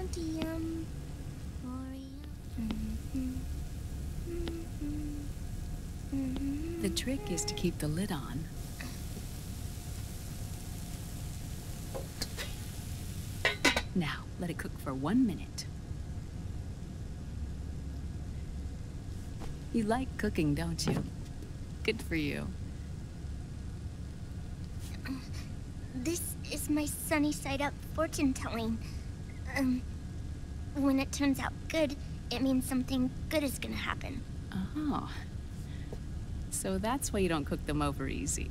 Sodium. The trick is to keep the lid on. Now, let it cook for 1 minute. You like cooking, don't you? Good for you. This is my sunny side up fortune telling. When it turns out good, it means something good is gonna happen. Oh. So that's why you don't cook them over easy.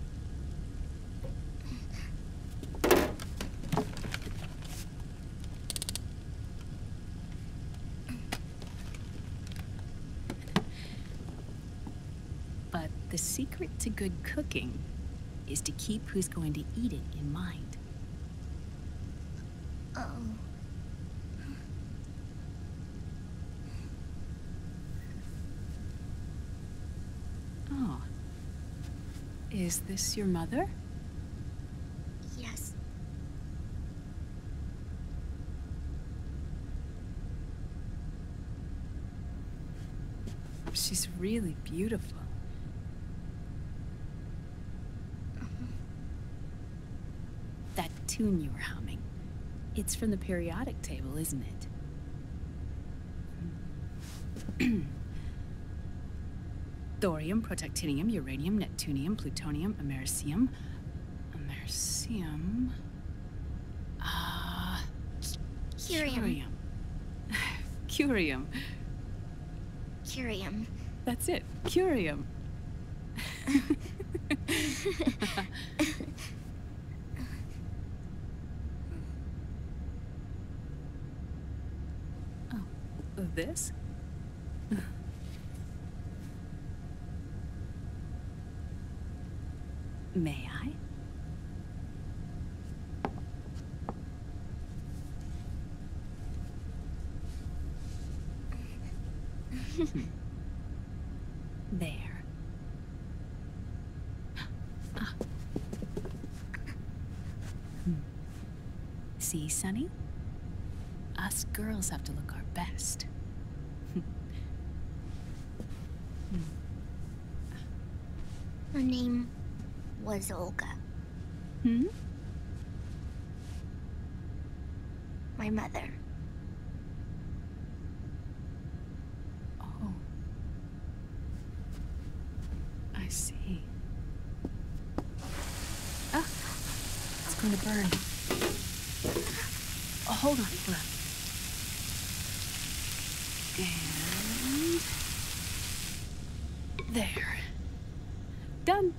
But the secret to good cooking is to keep who's going to eat it in mind. Oh. Oh. Is this your mother? Yes. She's really beautiful. That tune you were humming, it's from the periodic table, isn't it? Thorium, protactinium, uranium, neptunium, plutonium, americium. Curium. Curium. Curium. That's it, curium. Oh, this? May I? There. See, Sonny? Us girls have to look our best. Her name was Olga. Hmm? My mother. Oh. I see. Ah! It's going to burn. Oh, hold on, hold on. And... there. Done.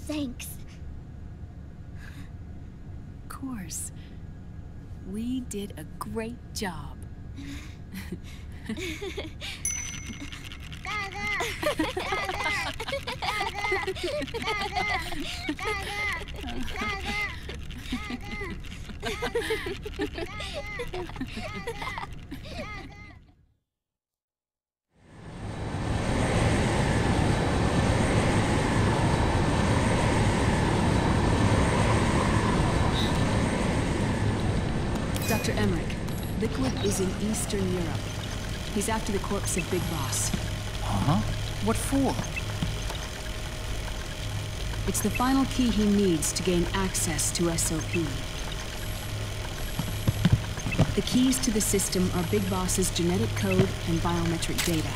Thanks. Of course. We did a great job. Dr. Emmerich, Liquid is in Eastern Europe. He's after the corpse of Big Boss. Huh? What for? It's the final key he needs to gain access to SOP. The keys to the system are Big Boss's genetic code and biometric data.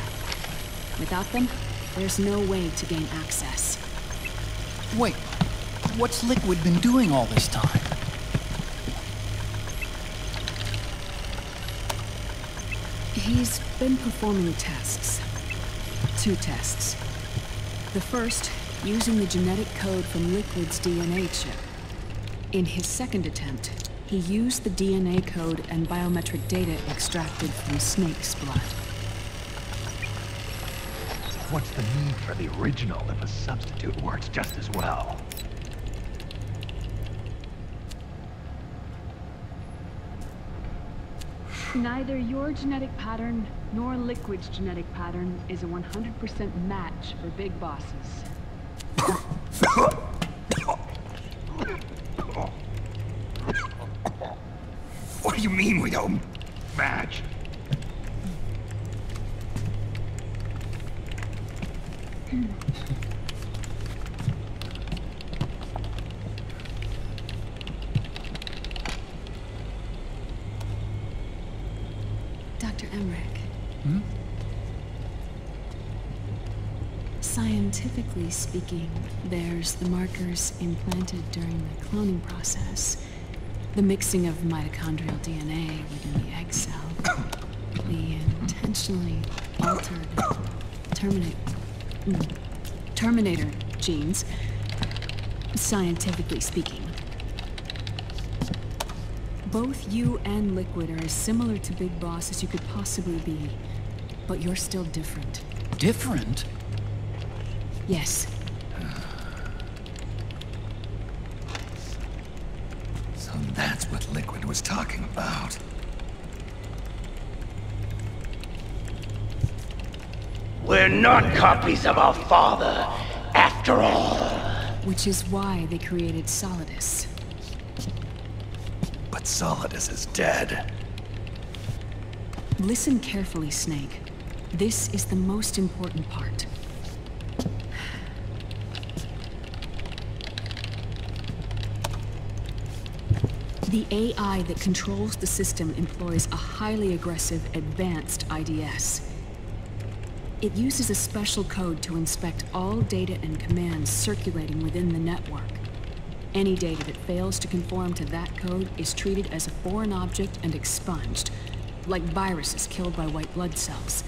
Without them, there's no way to gain access. Wait, what's Liquid been doing all this time? He's been performing tests. 2 tests. The first, using the genetic code from Liquid's DNA chip. In his second attempt, he used the DNA code and biometric data extracted from Snake's blood. What's the need for the original if a substitute works just as well? Neither your genetic pattern nor Liquid's genetic pattern is a 100% match for Big Bosses. What do you mean we don't match? Dr. Emmerich. Hmm? Scientifically speaking, there's the markers implanted during the cloning process, the mixing of mitochondrial DNA within the egg cell, the intentionally altered Terminator genes, scientifically speaking. Both you and Liquid are as similar to Big Boss as you could possibly be, but you're still different. Different? Yes. So that's what Liquid was talking about. We're not copies of our father, after all. Which is why they created Solidus. But Solidus is dead. Listen carefully, Snake. This is the most important part. The AI that controls the system employs a highly aggressive, advanced IDS. It uses a special code to inspect all data and commands circulating within the network. Any data that fails to conform to that code is treated as a foreign object and expunged, like viruses killed by white blood cells.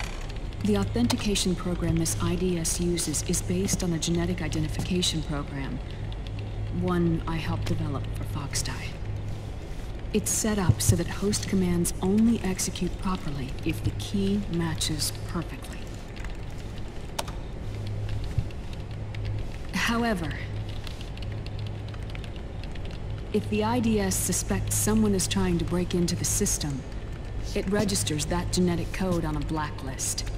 The authentication program this IDS uses is based on a genetic identification program, one I helped develop for Foxdie. It's set up so that host commands only execute properly if the key matches perfectly. However, if the IDS suspects someone is trying to break into the system, it registers that genetic code on a blacklist.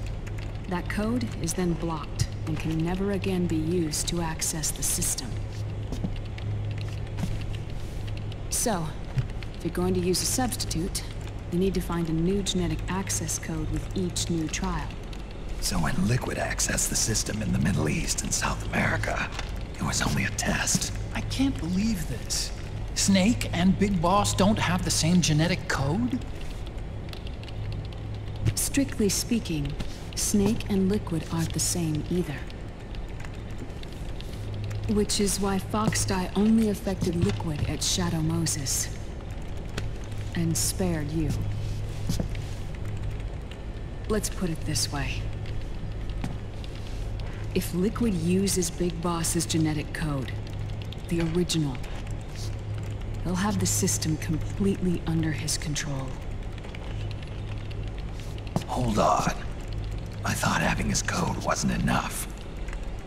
That code is then blocked and can never again be used to access the system. So, if you're going to use a substitute, you need to find a new genetic access code with each new trial. So when Liquid accessed the system in the Middle East and South America, it was only a test. I can't believe this. Snake and Big Boss don't have the same genetic code? Strictly speaking, Snake and Liquid aren't the same either. Which is why Foxdie only affected Liquid at Shadow Moses. And spared you. Let's put it this way. If Liquid uses Big Boss's genetic code, the original, he'll have the system completely under his control. Hold on. I thought having his code wasn't enough.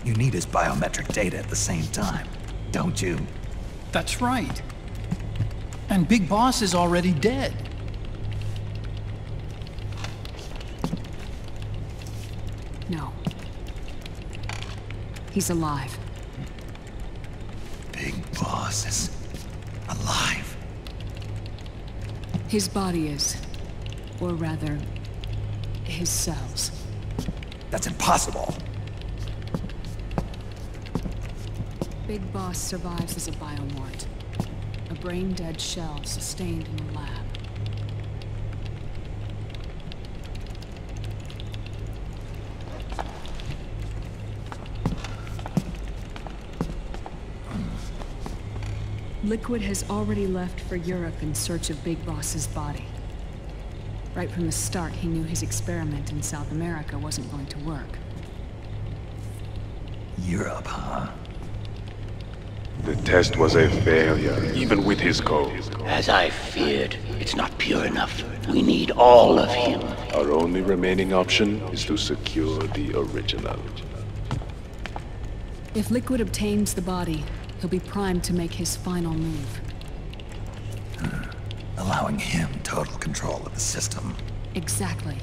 You need his biometric data at the same time, don't you? That's right. And Big Boss is already dead. No. He's alive. Big Boss is alive. His body is. Or rather, his cells. That's impossible. Big Boss survives as a biomort. A brain-dead shell sustained in the lab. Liquid has already left for Europe in search of Big Boss's body. Right from the start, he knew his experiment in South America wasn't going to work. Europe, huh? The test was a failure, even with his code. As I feared, it's not pure enough. We need all of him. Our only remaining option is to secure the original. If Liquid obtains the body, he'll be primed to make his final move. Allowing him total control of the system. Exactly.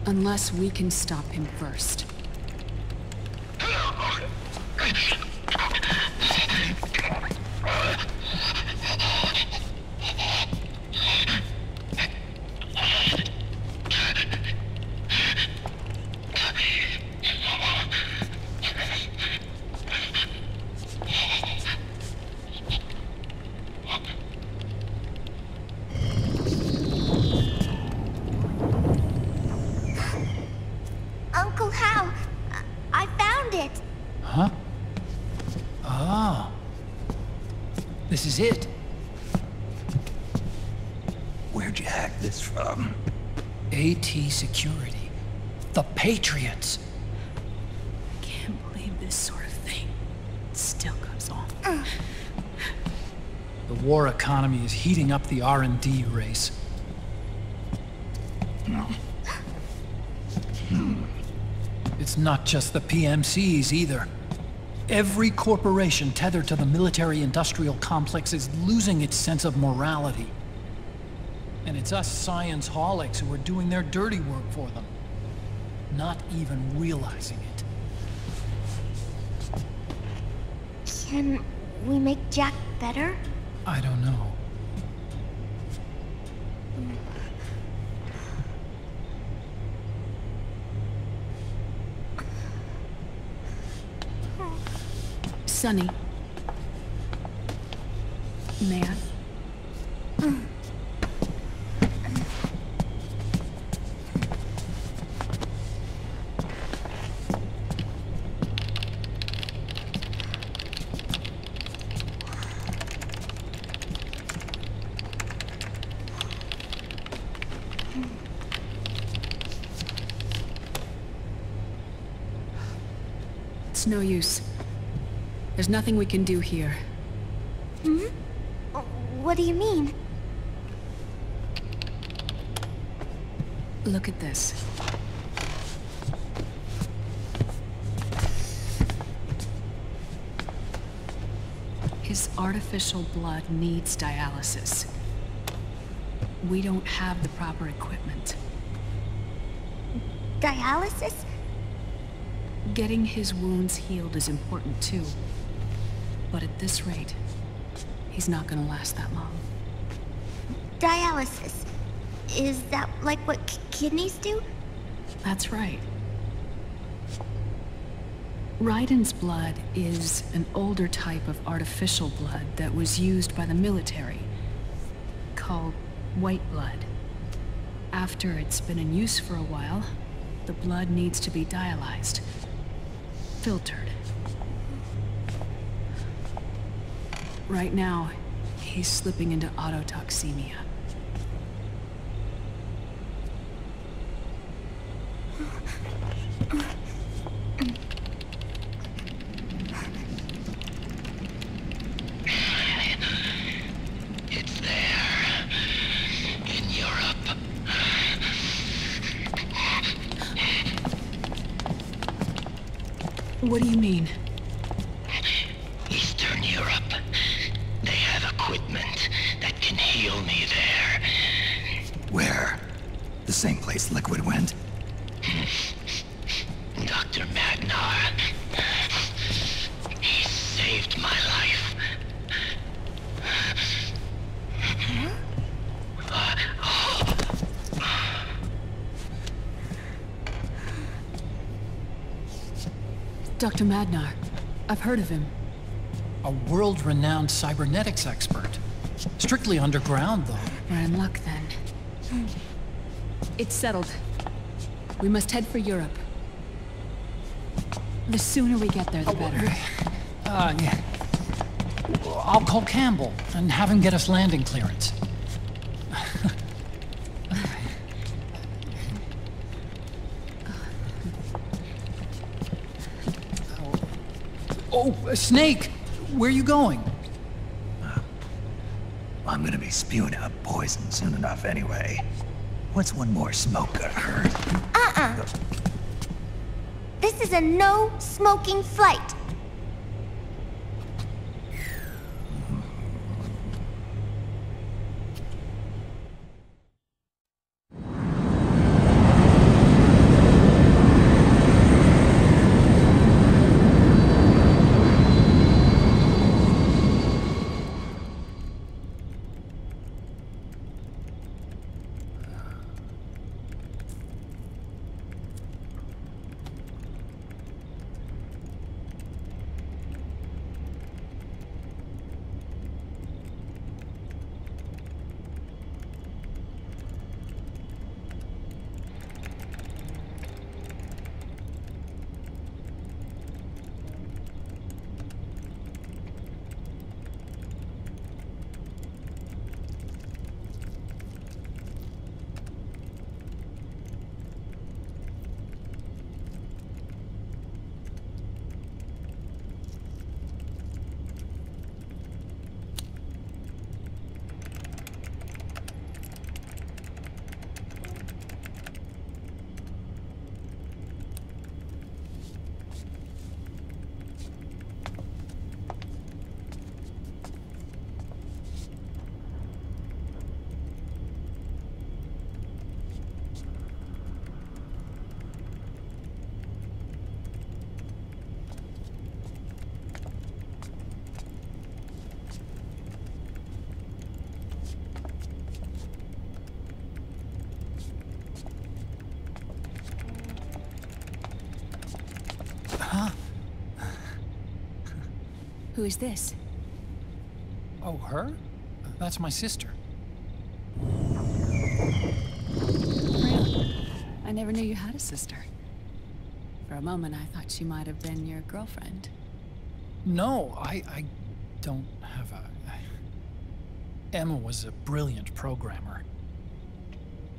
Unless we can stop him first. this is it. Where'd you hack this from? AT Security. The Patriots. I can't believe this sort of thing still goes on. The war economy is heating up the R&D race. It's not just the PMCs either. Every corporation tethered to the military-industrial complex is losing its sense of morality. And it's us science-holics who are doing their dirty work for them, not even realizing it. Can we make Jack better? I don't know. Sonny. May I? It's no use. There's nothing we can do here. Hmm? What do you mean? Look at this. His artificial blood needs dialysis. We don't have the proper equipment. Dialysis? Getting his wounds healed is important too. But at this rate, he's not gonna last that long. Dialysis. Is that like what kidneys do? That's right. Raiden's blood is an older type of artificial blood that was used by the military, called white blood. After it's been in use for a while, the blood needs to be dialyzed, filtered. Right now, he's slipping into autotoxemia. It's there. In Europe. What do you mean? Eastern Europe. They have equipment that can heal me there. Where? The same place Liquid went? Dr. Magnar. He saved my life. Dr. Magnar. I've heard of him. A world-renowned cybernetics expert. Strictly underground, though. We're in luck then. It's settled. We must head for Europe. The sooner we get there, the better. Yeah. I'll call Campbell and have him get us landing clearance. Oh, Snake! Where are you going? I'm gonna be spewing out poison soon enough anyway. What's one more smoke gonna hurt? This is a no-smoking flight. Who is this? Oh, her? That's my sister. Really? I never knew you had a sister. For a moment, I thought she might have been your girlfriend. No, I don't have a... Emma was a brilliant programmer.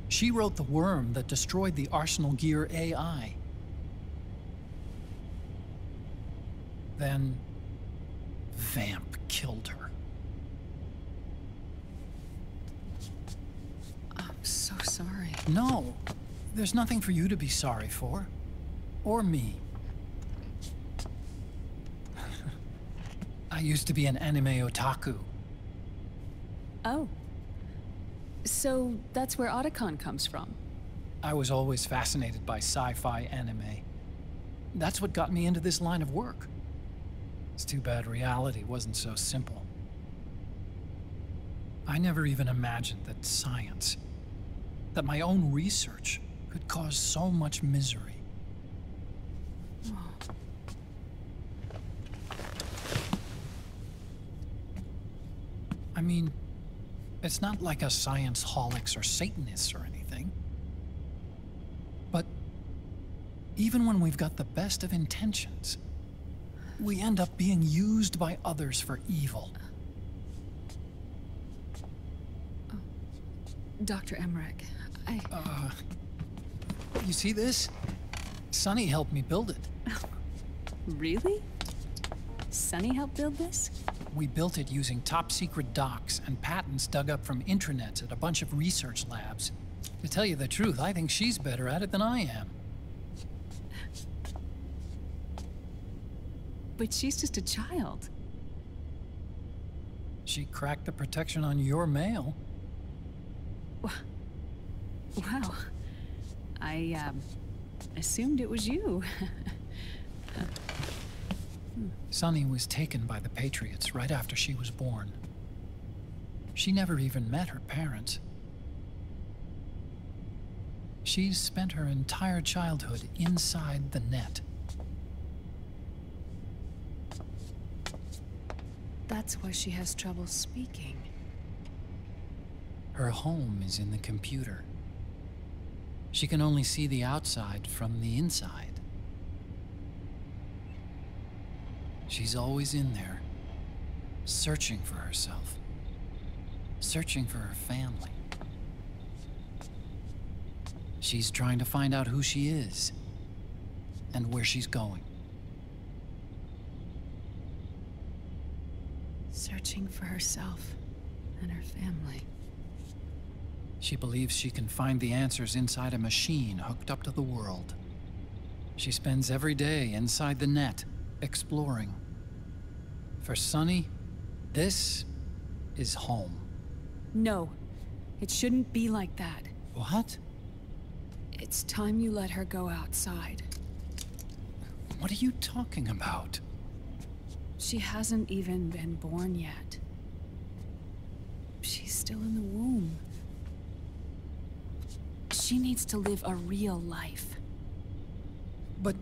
She wrote the worm that destroyed the Arsenal Gear AI. Then... Vamp killed her. I'm so sorry. No, there's nothing for you to be sorry for. Or me. I used to be an anime otaku. Oh. So that's where Otacon comes from? I was always fascinated by sci-fi anime. That's what got me into this line of work. It's too bad reality wasn't so simple. I never even imagined that science, that my own research, could cause so much misery. I mean, it's not like us science-holics or Satanists or anything. But even when we've got the best of intentions, we end up being used by others for evil. Dr. Emmerich, You see this? Sonny helped me build it. Really? Sonny helped build this? We built it using top-secret docs and patents dug up from intranets at a bunch of research labs. To tell you the truth, I think she's better at it than I am. But she's just a child. She cracked the protection on your mail. Wow. I, assumed it was you. Sunny was taken by the Patriots right after she was born. She never even met her parents. She's spent her entire childhood inside the net. That's why she has trouble speaking. Her home is in the computer. She can only see the outside from the inside. She's always in there, searching for herself, searching for her family. She's trying to find out who she is and where she's going. Searching for herself and her family. She believes she can find the answers inside a machine hooked up to the world. She spends every day inside the net, exploring. For Sunny, this is home. No, it shouldn't be like that. What? It's time you let her go outside. What are you talking about? She hasn't even been born yet. She's still in the womb. She needs to live a real life. But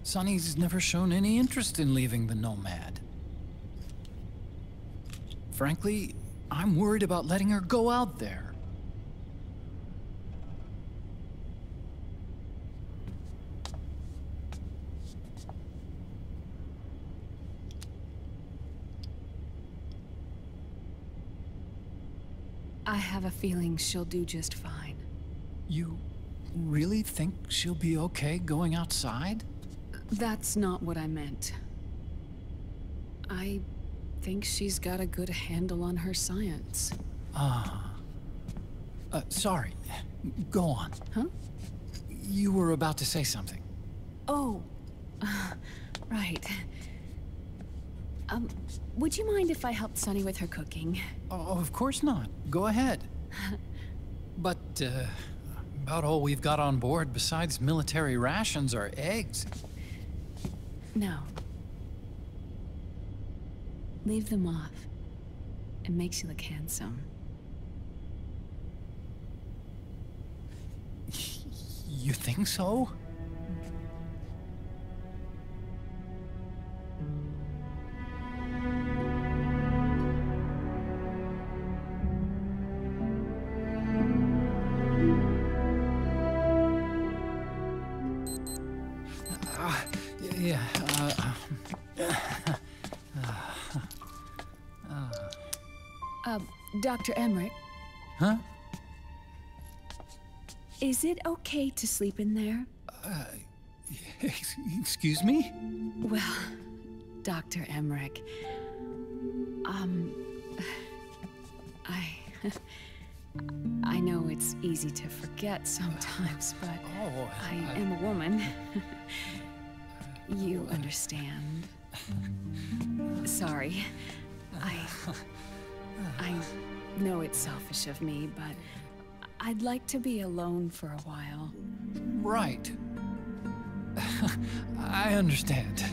Sunny's never shown any interest in leaving the Nomad. Frankly, I'm worried about letting her go out there. I have a feeling she'll do just fine. You really think she'll be okay going outside? That's not what I meant. I think she's got a good handle on her science. Sorry. Go on. Huh? You were about to say something. Oh, right. Would you mind if I helped Sunny with her cooking? Oh, of course not. Go ahead. But, about all we've got on board besides military rations are eggs. No. Leave them off. It makes you look handsome. You think so? Dr. Emmerich, Huh? is it okay to sleep in there? Excuse me? Well, Dr. Emmerich, I know it's easy to forget sometimes, but I am a woman. You understand. Sorry. I know it's selfish of me, but I'd like to be alone for a while. Right. I understand.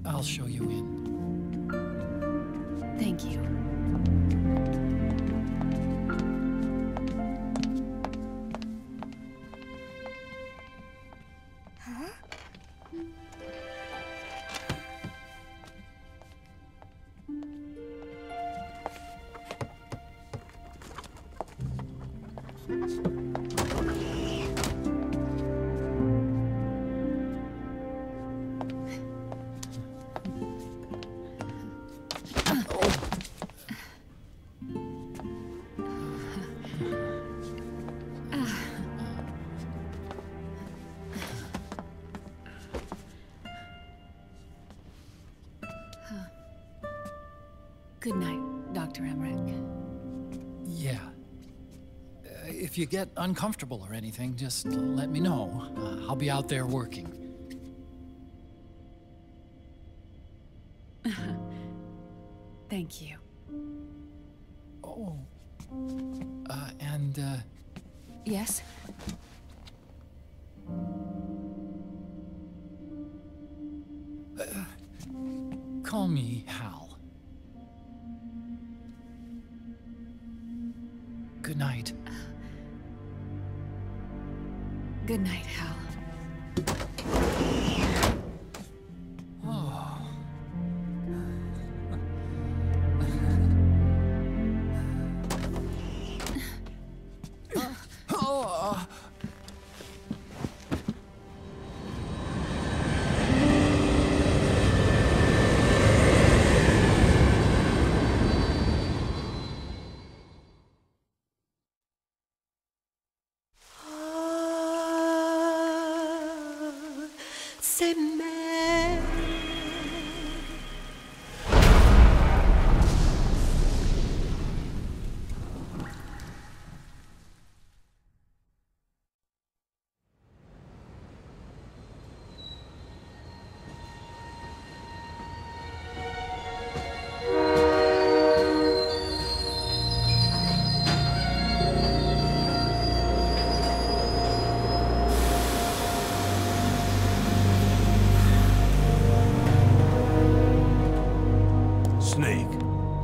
I'll show you in. Thank you. Good night, Dr. Emmerich. Yeah. If you get uncomfortable or anything, just let me know. I'll be out there working. Thank you. Oh. Yes? Call me Hal. Good night. Good night, Hal.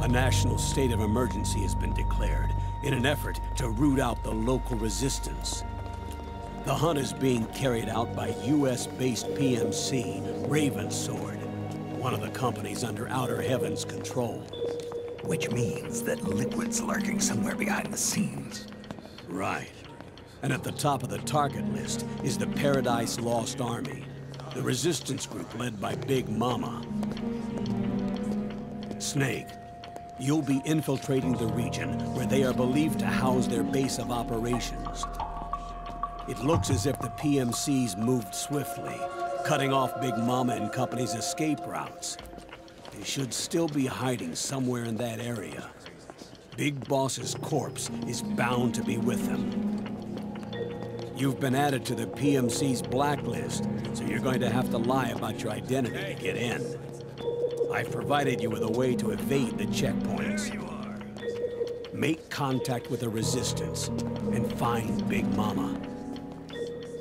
National state of emergency has been declared in an effort to root out the local resistance. The hunt is being carried out by US-based PMC, Ravensword, one of the companies under Outer Heaven's control. Which means that Liquid's lurking somewhere behind the scenes. Right. And at the top of the target list is the Paradise Lost Army, the resistance group led by Big Mama. Snake, you'll be infiltrating the region where they are believed to house their base of operations. It looks as if the PMC's moved swiftly, cutting off Big Mama and company's escape routes. They should still be hiding somewhere in that area. Big Boss's corpse is bound to be with them. You've been added to the PMC's blacklist, so you're going to have to lie about your identity to get in. I've provided you with a way to evade the checkpoints. Make contact with the Resistance and find Big Mama.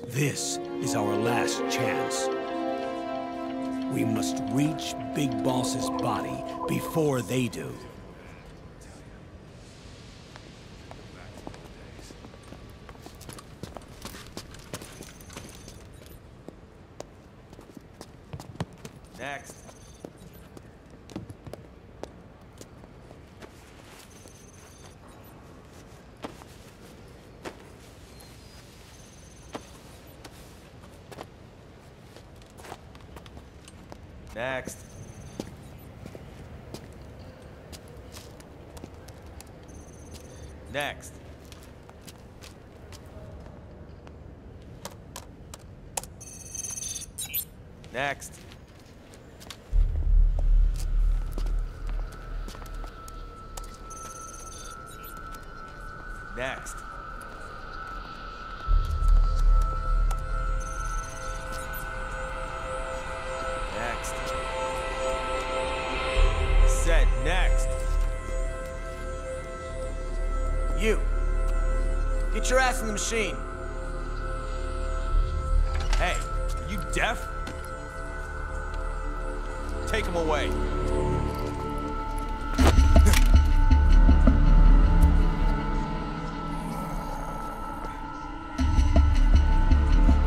This is our last chance. We must reach Big Boss's body before they do. Next. Next. Next. Next. Next. Next. Set. Next. You. Get your ass in the machine. Hey, are you deaf? Take him away.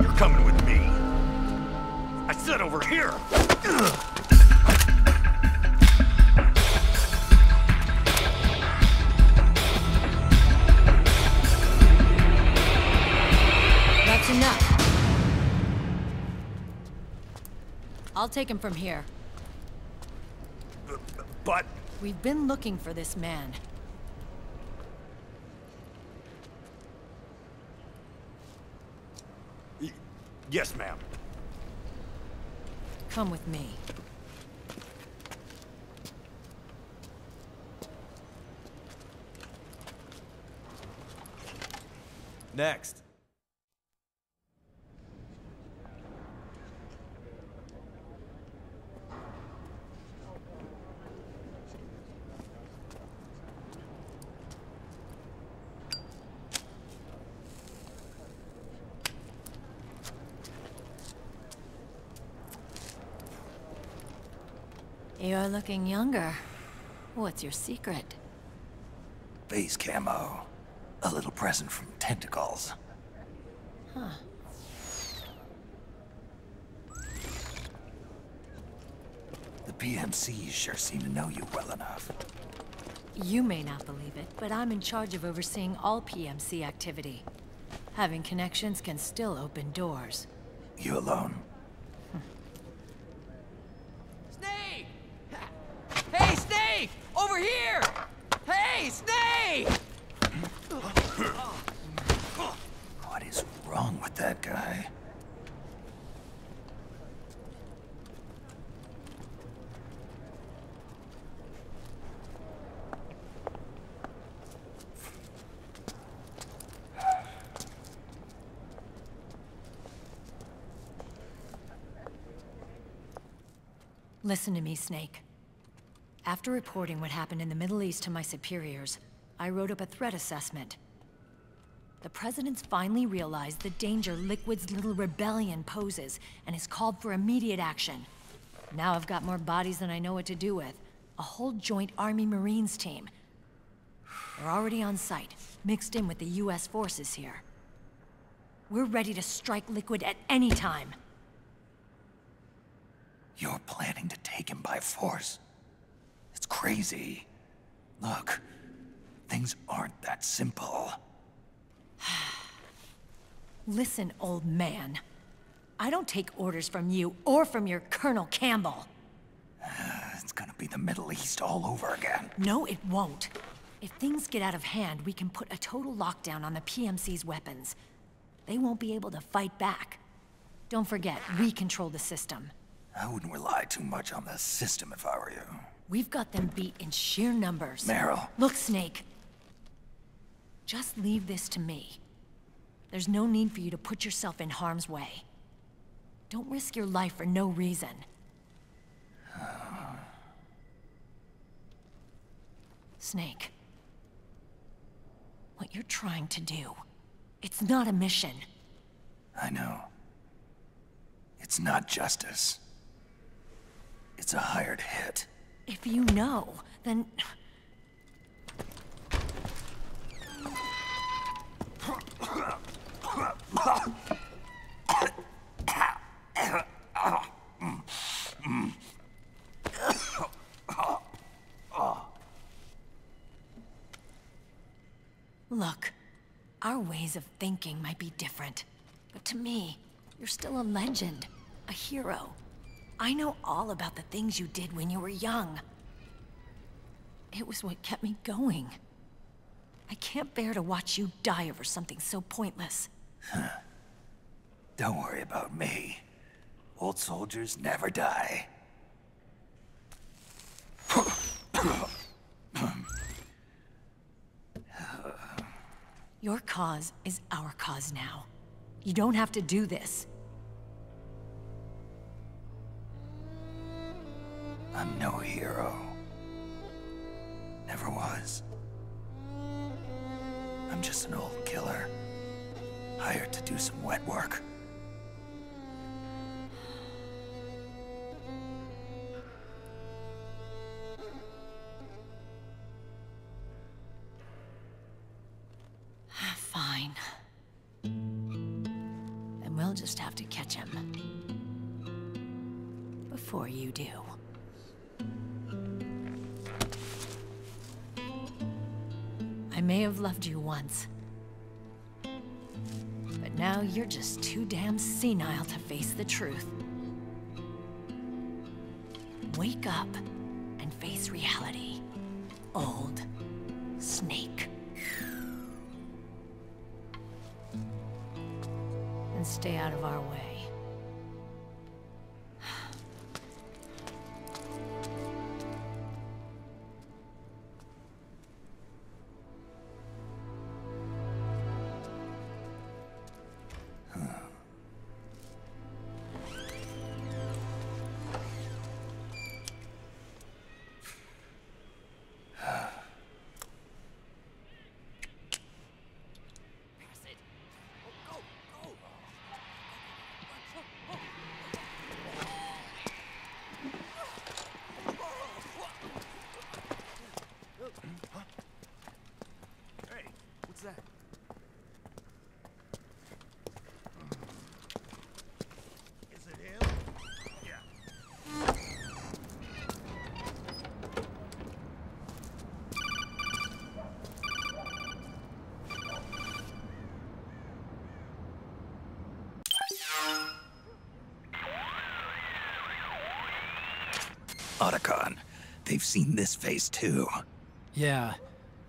You're coming with me. I said over here. That's enough. I'll take him from here. But... We've been looking for this man. Yes, ma'am. Come with me. Next. You're looking younger. What's your secret? Base camo. A little present from tentacles. Huh. The PMCs sure seem to know you well enough. You may not believe it, but I'm in charge of overseeing all PMC activity. Having connections can still open doors. You alone? Snake! Hey, Snake! Over here! Hey, Snake! What is wrong with that guy? Listen to me, Snake. After reporting what happened in the Middle East to my superiors, I wrote up a threat assessment. The President's finally realized the danger Liquid's little rebellion poses and has called for immediate action. Now I've got more bodies than I know what to do with. A whole joint Army-Marines team. They're already on site, mixed in with the US forces here. We're ready to strike Liquid at any time. You're planning to take him by force? It's crazy. Look, things aren't that simple. Listen, old man. I don't take orders from you or from your Colonel Campbell. It's gonna be the Middle East all over again. No, it won't. If things get out of hand, we can put a total lockdown on the PMC's weapons. They won't be able to fight back. Don't forget, we control the system. I wouldn't rely too much on the system if I were you. We've got them beat in sheer numbers. Meryl. Look, Snake. Just leave this to me. There's no need for you to put yourself in harm's way. Don't risk your life for no reason. Snake. What you're trying to do, it's not a mission. I know. It's not justice. It's a hired hit. If you know, then... Look, our ways of thinking might be different, but to me, you're still a legend, a hero. I know all about the things you did when you were young. It was what kept me going. I I can't bear to watch you die over something so pointless. Don't worry about me. Old soldiers never die. Your cause is our cause now. You don't have to do this. I'm no hero. Never was. I'm just an old killer, hired to do some wet work. Fine. Then we'll just have to catch him. Before you do. I may have loved you once. But now you're just too damn senile to face the truth. Wake up and face reality. Old Snake. And stay out of our way. Otacon, they've seen this face too. Yeah,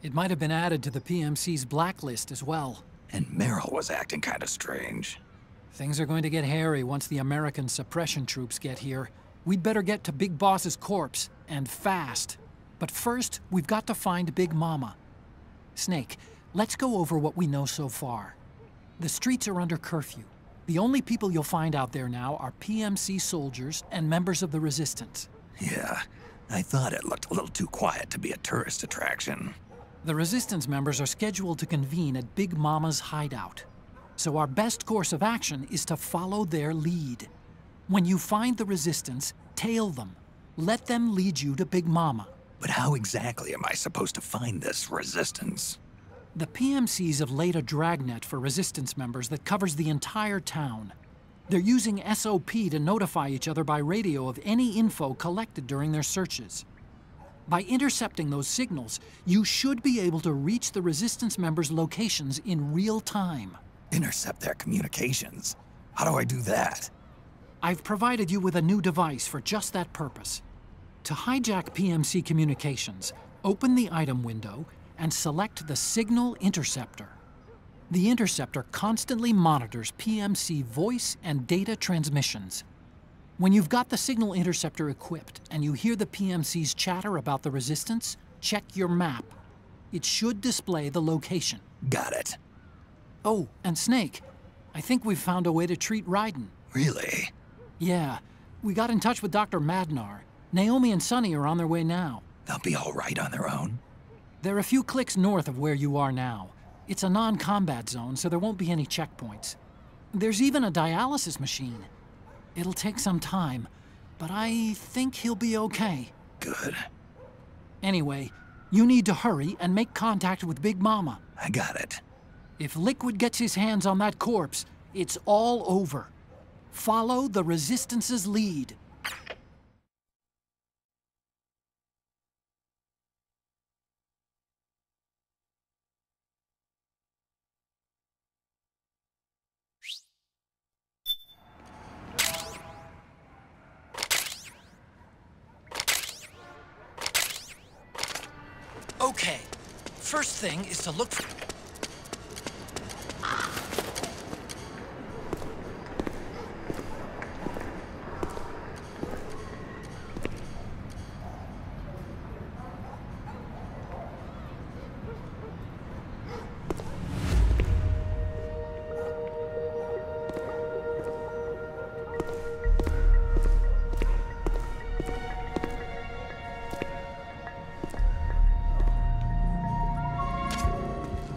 it might have been added to the PMC's blacklist as well. And Meryl was acting kinda strange. Things are going to get hairy once the American suppression troops get here. We'd better get to Big Boss's corpse, and fast. But first, we've got to find Big Mama. Snake, let's go over what we know so far. The streets are under curfew. The only people you'll find out there now are PMC soldiers and members of the Resistance. Yeah, I thought it looked a little too quiet to be a tourist attraction. The Resistance members are scheduled to convene at Big Mama's hideout. So our best course of action is to follow their lead. When you find the Resistance, tail them. Let them lead you to Big Mama. But how exactly am I supposed to find this Resistance? The PMCs have laid a dragnet for Resistance members that covers the entire town. They're using SOP to notify each other by radio of any info collected during their searches. By intercepting those signals, you should be able to reach the Resistance members' locations in real time. Intercept their communications? How do I do that? I've provided you with a new device for just that purpose. To hijack PMC communications, open the item window and select the Signal Interceptor. The interceptor constantly monitors PMC voice and data transmissions. When you've got the Signal Interceptor equipped and you hear the PMC's chatter about the Resistance, check your map. It should display the location. Got it. Oh, and Snake, I think we've found a way to treat Raiden. Really? Yeah. We got in touch with Dr. Madnar. Naomi and Sonny are on their way now. They'll be all right on their own? They're a few clicks north of where you are now. It's a non-combat zone, so there won't be any checkpoints. There's even a dialysis machine. It'll take some time, but I think he'll be okay. Good. Anyway, you need to hurry and make contact with Big Mama. I got it. If Liquid gets his hands on that corpse, it's all over. Follow the Resistance's lead. Okay, First thing is to look for...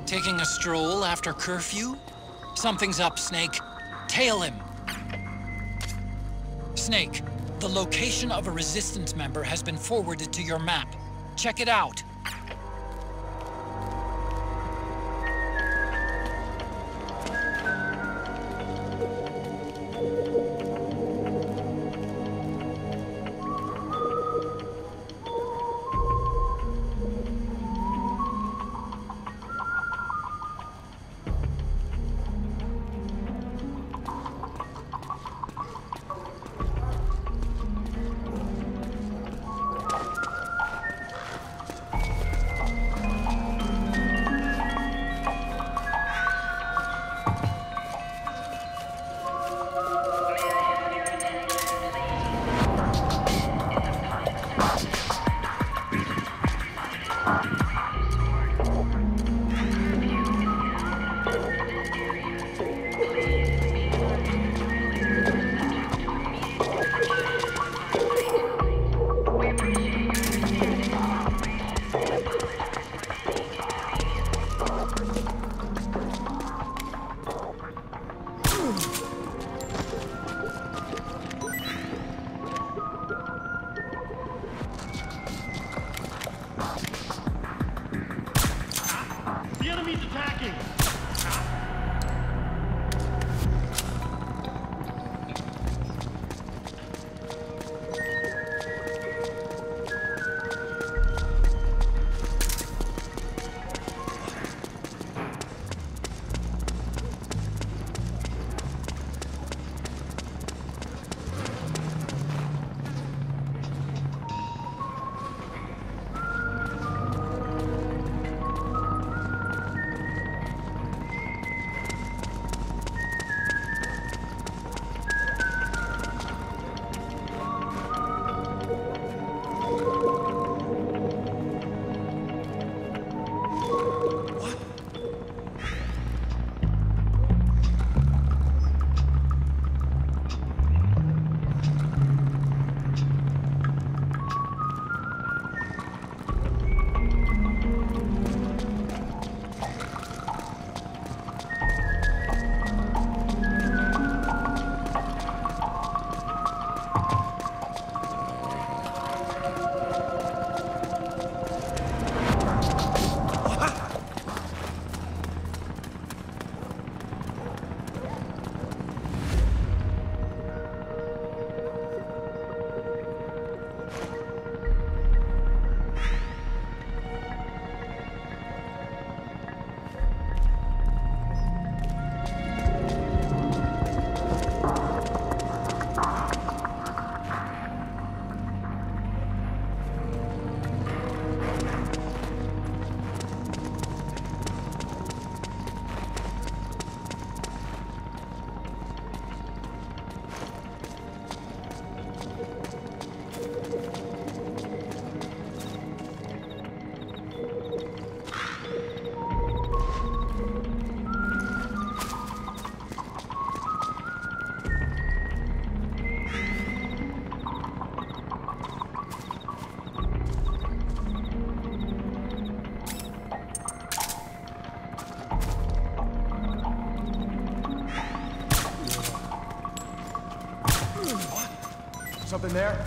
Taking a stroll after curfew? Something's up, Snake. Tail him. Snake, the location of a Resistance member has been forwarded to your map. Check it out. Something there?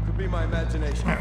Could be my imagination.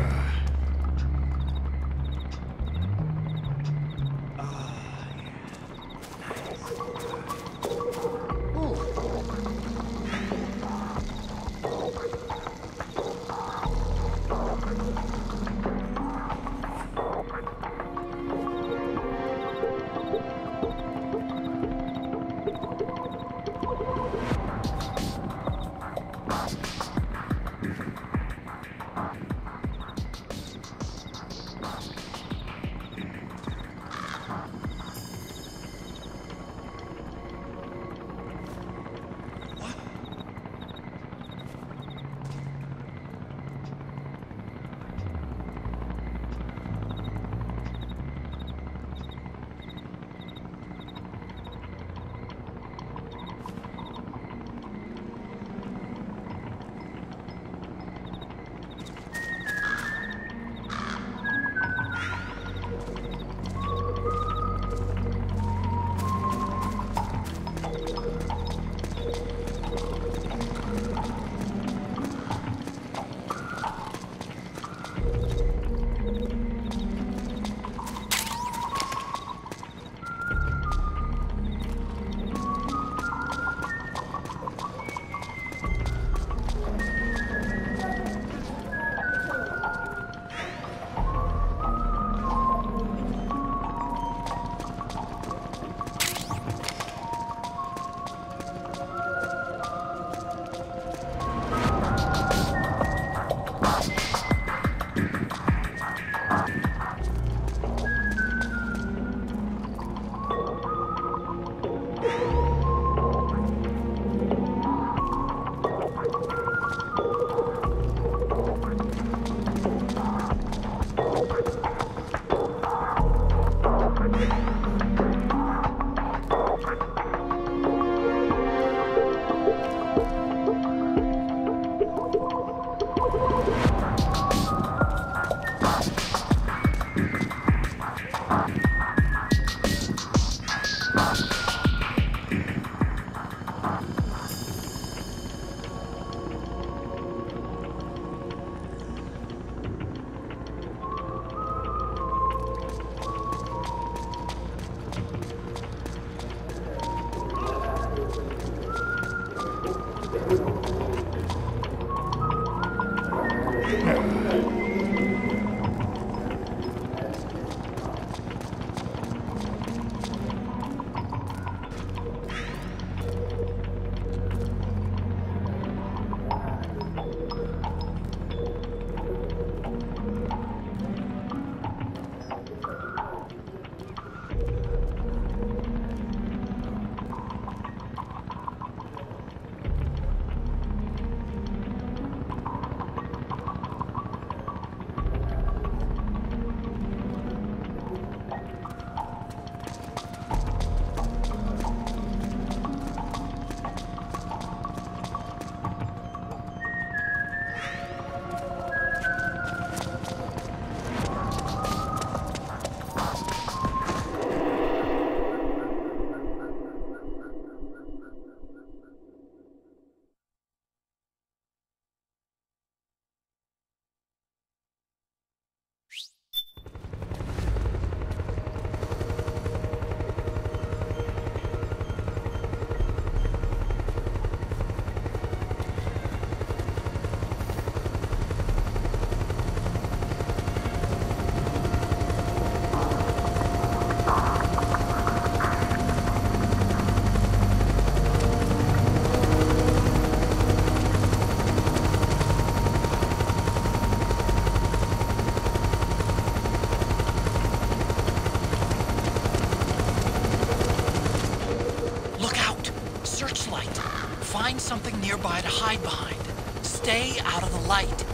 searchlight. Find something nearby to hide behind. Stay out of the light.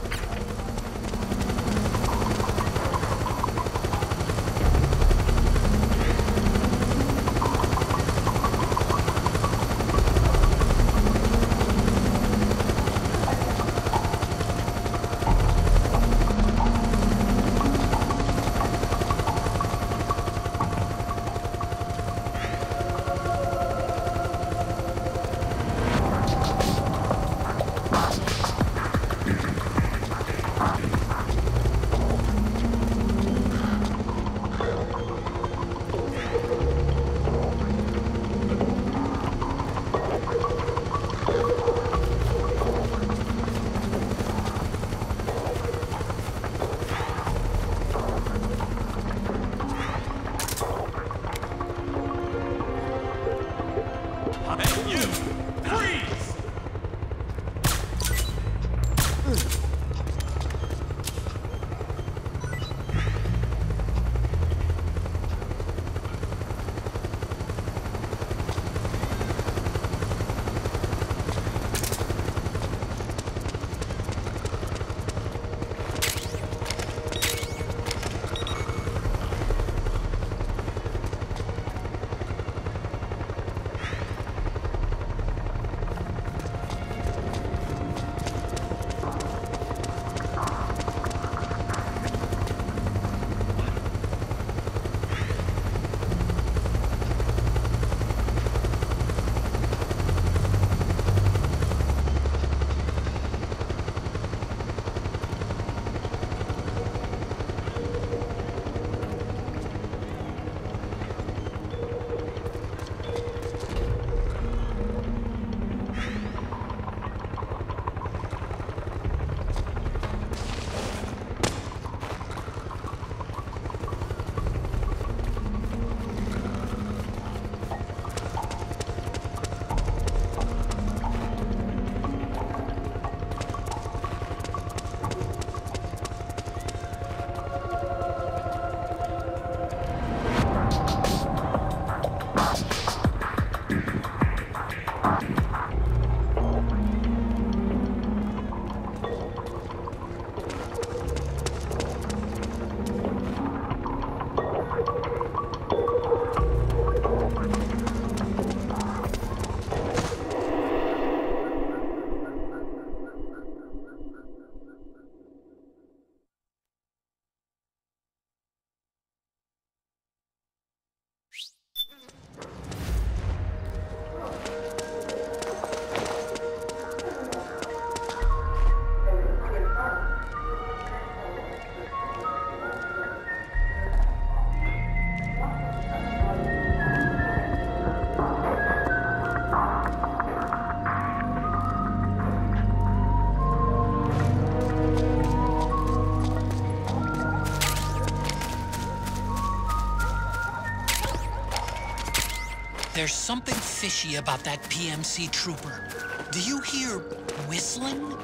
There's something fishy about that PMC trooper. Do you hear whistling?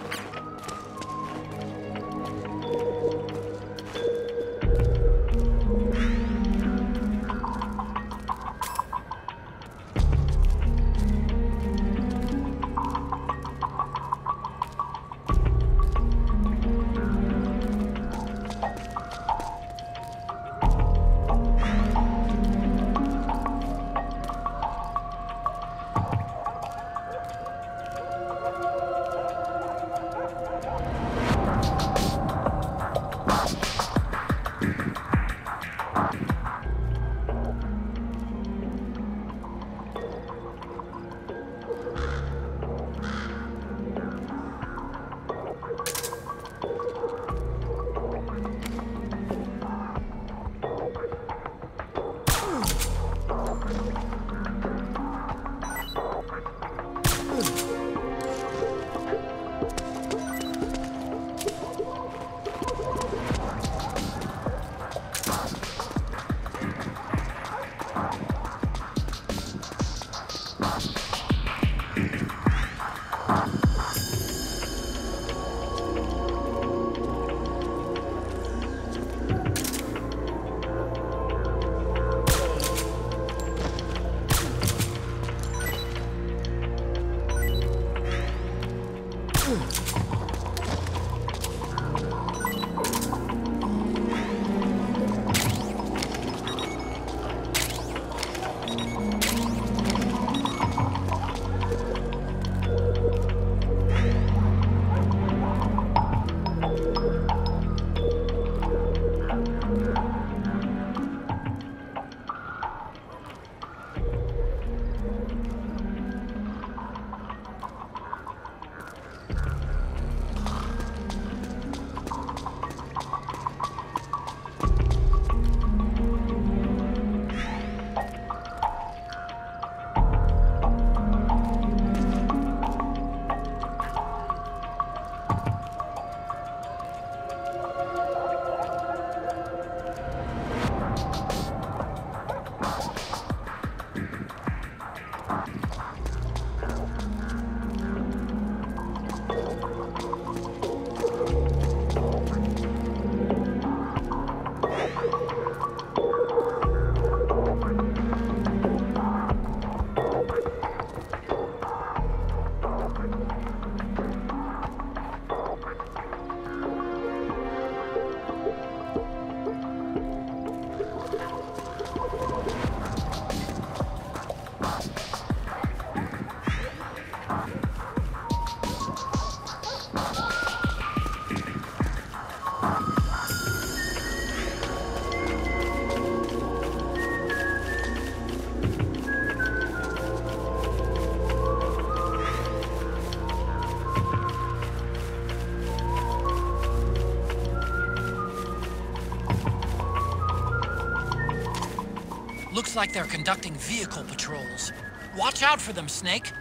Looks like they're conducting vehicle patrols. Watch out for them, Snake.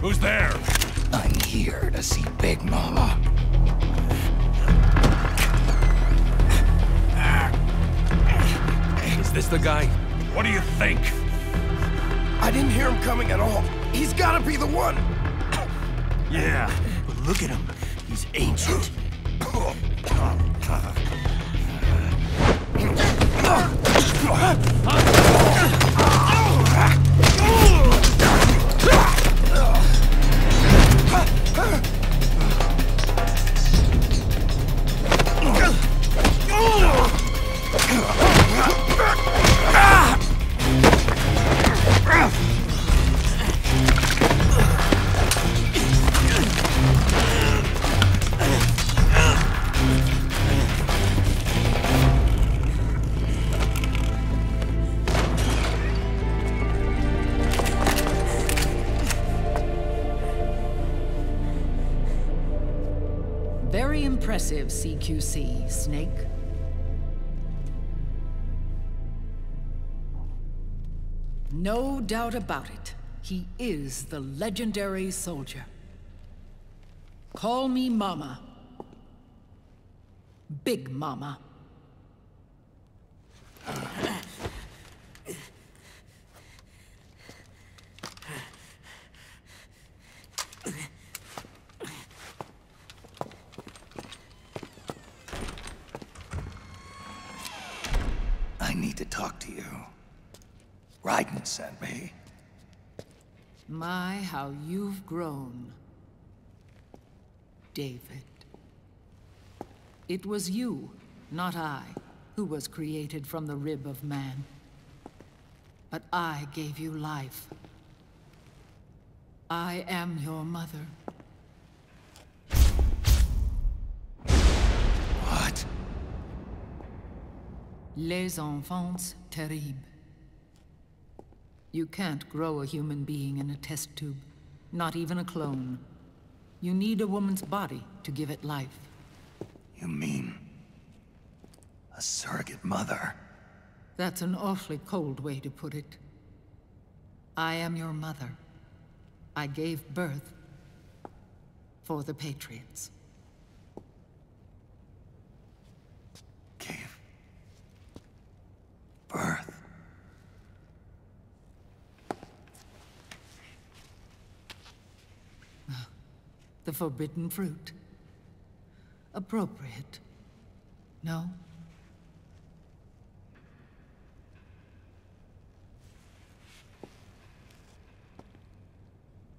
Who's there? I'm here to see Big Mama. Is this the guy? What do you think? I didn't hear him coming at all. He's gotta be the one! Yeah, but look at him. He's ancient. Very impressive, CQC, Snake. No doubt about it. He is the legendary soldier. Call me Mama. Big Mama. I need to talk to you. Raiden sent me. My, how you've grown, David. It was you, not I, who was created from the rib of man. But I gave you life. I am your mother. What? Les enfants terribles. You can't grow a human being in a test tube, not even a clone. You need a woman's body to give it life. You mean... a surrogate mother? That's an awfully cold way to put it. I am your mother. I gave birth for the Patriots. Gave birth? The forbidden fruit. Appropriate. No?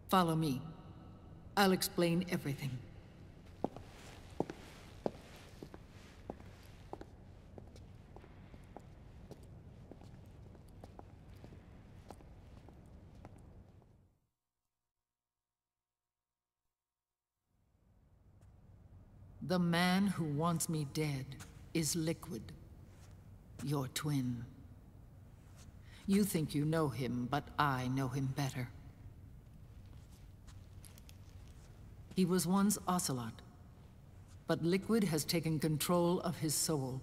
Follow me. I'll explain everything. The man who wants me dead is Liquid, your twin. You think you know him, but I know him better. He was once Ocelot, but Liquid has taken control of his soul.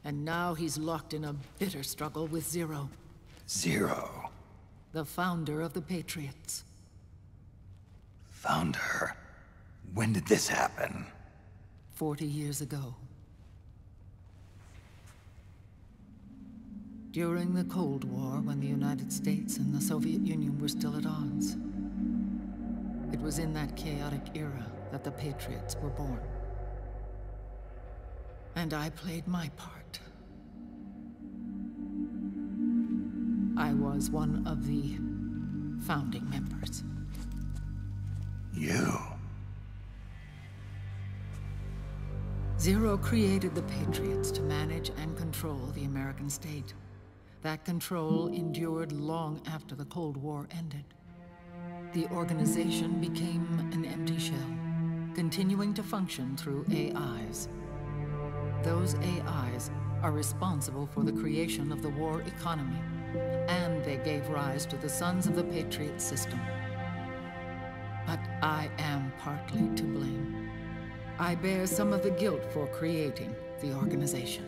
And now he's locked in a bitter struggle with Zero. Zero? The founder of the Patriots. Founder? When did this happen? 40 years ago. During the Cold War, when the United States and the Soviet Union were still at odds. It was in that chaotic era that the Patriots were born. And I played my part. I was one of the founding members. You? Zero created the Patriots to manage and control the American state. That control endured long after the Cold War ended. The organization became an empty shell, continuing to function through AIs. Those AIs are responsible for the creation of the war economy, and they gave rise to the Sons of the Patriot system. But I am partly to blame. I bear some of the guilt for creating the organization.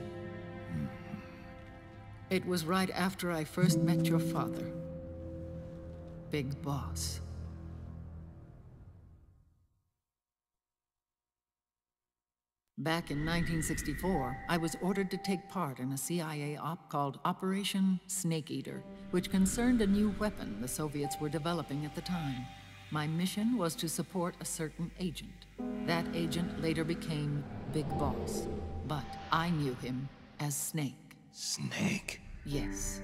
It was right after I first met your father, Big Boss. Back in 1964, I was ordered to take part in a CIA op called Operation Snake Eater, which concerned a new weapon the Soviets were developing at the time. My mission was to support a certain agent. That agent later became Big Boss, but I knew him as Snake. Snake? Yes,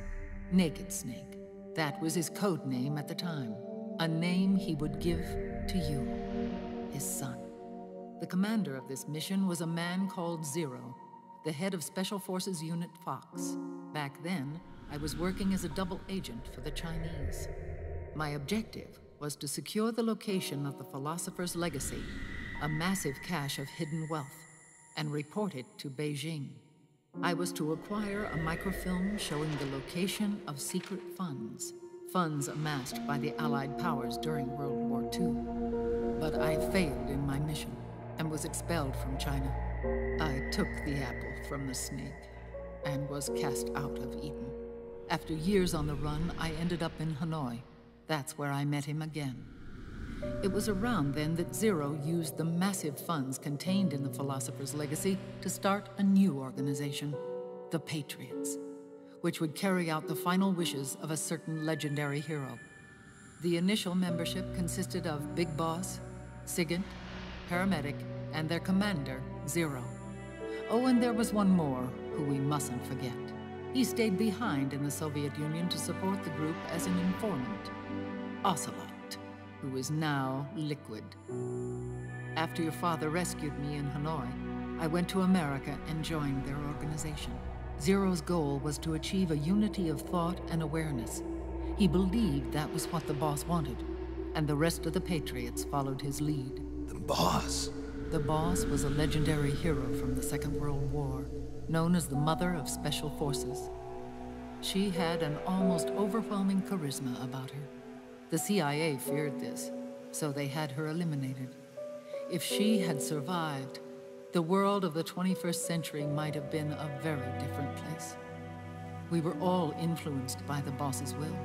Naked Snake. That was his code name at the time. A name he would give to you, his son. The commander of this mission was a man called Zero, the head of Special Forces Unit Fox. Back then, I was working as a double agent for the Chinese. My objective was to secure the location of the Philosopher's Legacy, a massive cache of hidden wealth, and report it to Beijing. I was to acquire a microfilm showing the location of secret funds, funds amassed by the Allied powers during World War II. But I failed in my mission and was expelled from China. I took the apple from the snake and was cast out of Eden. After years on the run, I ended up in Hanoi. That's where I met him again. It was around then that Zero used the massive funds contained in the Philosopher's Legacy to start a new organization, the Patriots, which would carry out the final wishes of a certain legendary hero. The initial membership consisted of Big Boss, Sigint, Paramedic, and their commander, Zero. Oh, and there was one more who we mustn't forget. He stayed behind in the Soviet Union to support the group as an informant, Ocelot, who is now Liquid. After your father rescued me in Hanoi, I went to America and joined their organization. Zero's goal was to achieve a unity of thought and awareness. He believed that was what the boss wanted, and the rest of the Patriots followed his lead. The boss? The boss was a legendary hero from the Second World War, known as the Mother of Special Forces. She had an almost overwhelming charisma about her. The CIA feared this, so they had her eliminated. If she had survived, the world of the 21st century might have been a very different place. We were all influenced by the boss's will.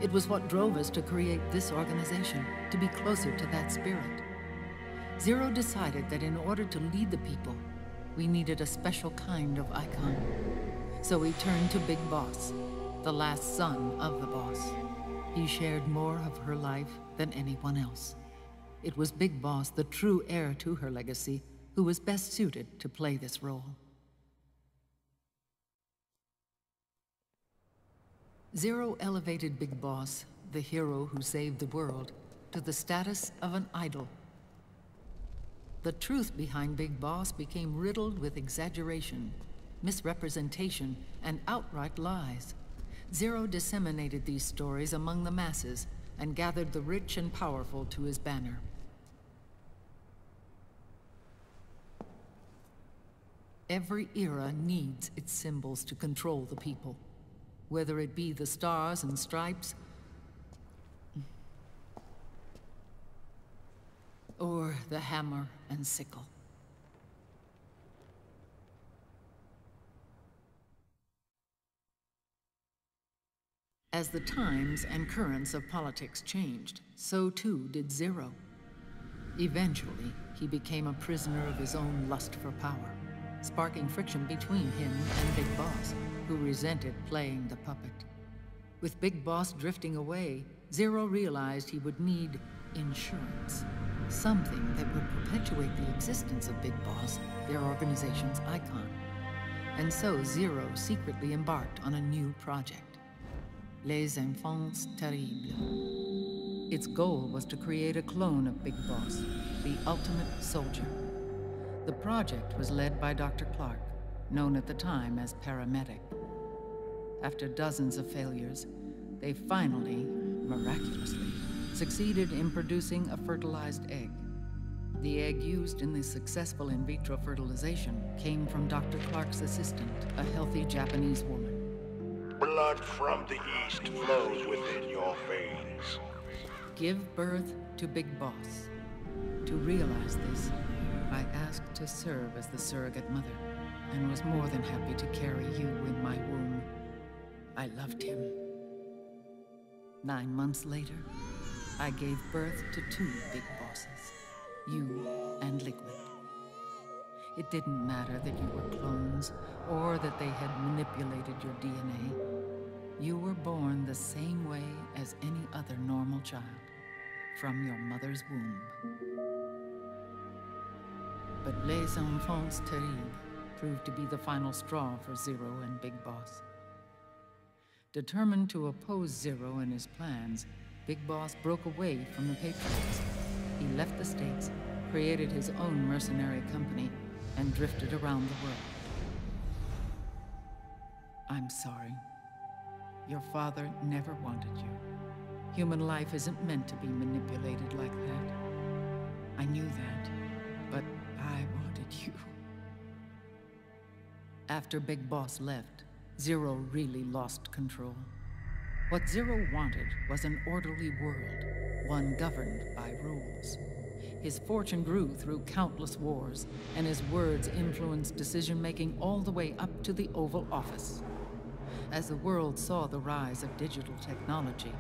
It was what drove us to create this organization, to be closer to that spirit. Zero decided that in order to lead the people, we needed a special kind of icon. So he turned to Big Boss, the last son of the boss. He shared more of her life than anyone else. It was Big Boss, the true heir to her legacy, who was best suited to play this role. Zero elevated Big Boss, the hero who saved the world, to the status of an idol. The truth behind Big Boss became riddled with exaggeration, misrepresentation, and outright lies. Zero disseminated these stories among the masses and gathered the rich and powerful to his banner. Every era needs its symbols to control the people, whether it be the stars and stripes, or the hammer and sickle. As the times and currents of politics changed, so too did Zero. Eventually, he became a prisoner of his own lust for power, sparking friction between him and Big Boss, who resented playing the puppet. With Big Boss drifting away, Zero realized he would need insurance. Something that would perpetuate the existence of Big Boss, their organization's icon. And so Zero secretly embarked on a new project, Les Enfants Terribles. Its goal was to create a clone of Big Boss, the ultimate soldier. The project was led by Dr. Clark, known at the time as Paramedic. After dozens of failures, they finally, miraculously, succeeded in producing a fertilized egg. The egg used in the successful in vitro fertilization came from Dr. Clark's assistant, a healthy Japanese woman. Blood from the east flows within your veins. Give birth to Big Boss. To realize this, I asked to serve as the surrogate mother, and was more than happy to carry you in my womb. I loved him. 9 months later, I gave birth to 2 Big Bosses, you and Liquid. It didn't matter that you were clones, or that they had manipulated your DNA. You were born the same way as any other normal child, from your mother's womb. But Les Enfants Terribles proved to be the final straw for Zero and Big Boss. Determined to oppose Zero and his plans, Big Boss broke away from the Patriots. He left the States, created his own mercenary company, and drifted around the world. I'm sorry. Your father never wanted you. Human life isn't meant to be manipulated like that. I knew that, but I wanted you. After Big Boss left, Zero really lost control. What Zero wanted was an orderly world, one governed by rules. His fortune grew through countless wars, and his words influenced decision-making all the way up to the Oval Office. As the world saw the rise of digital technology,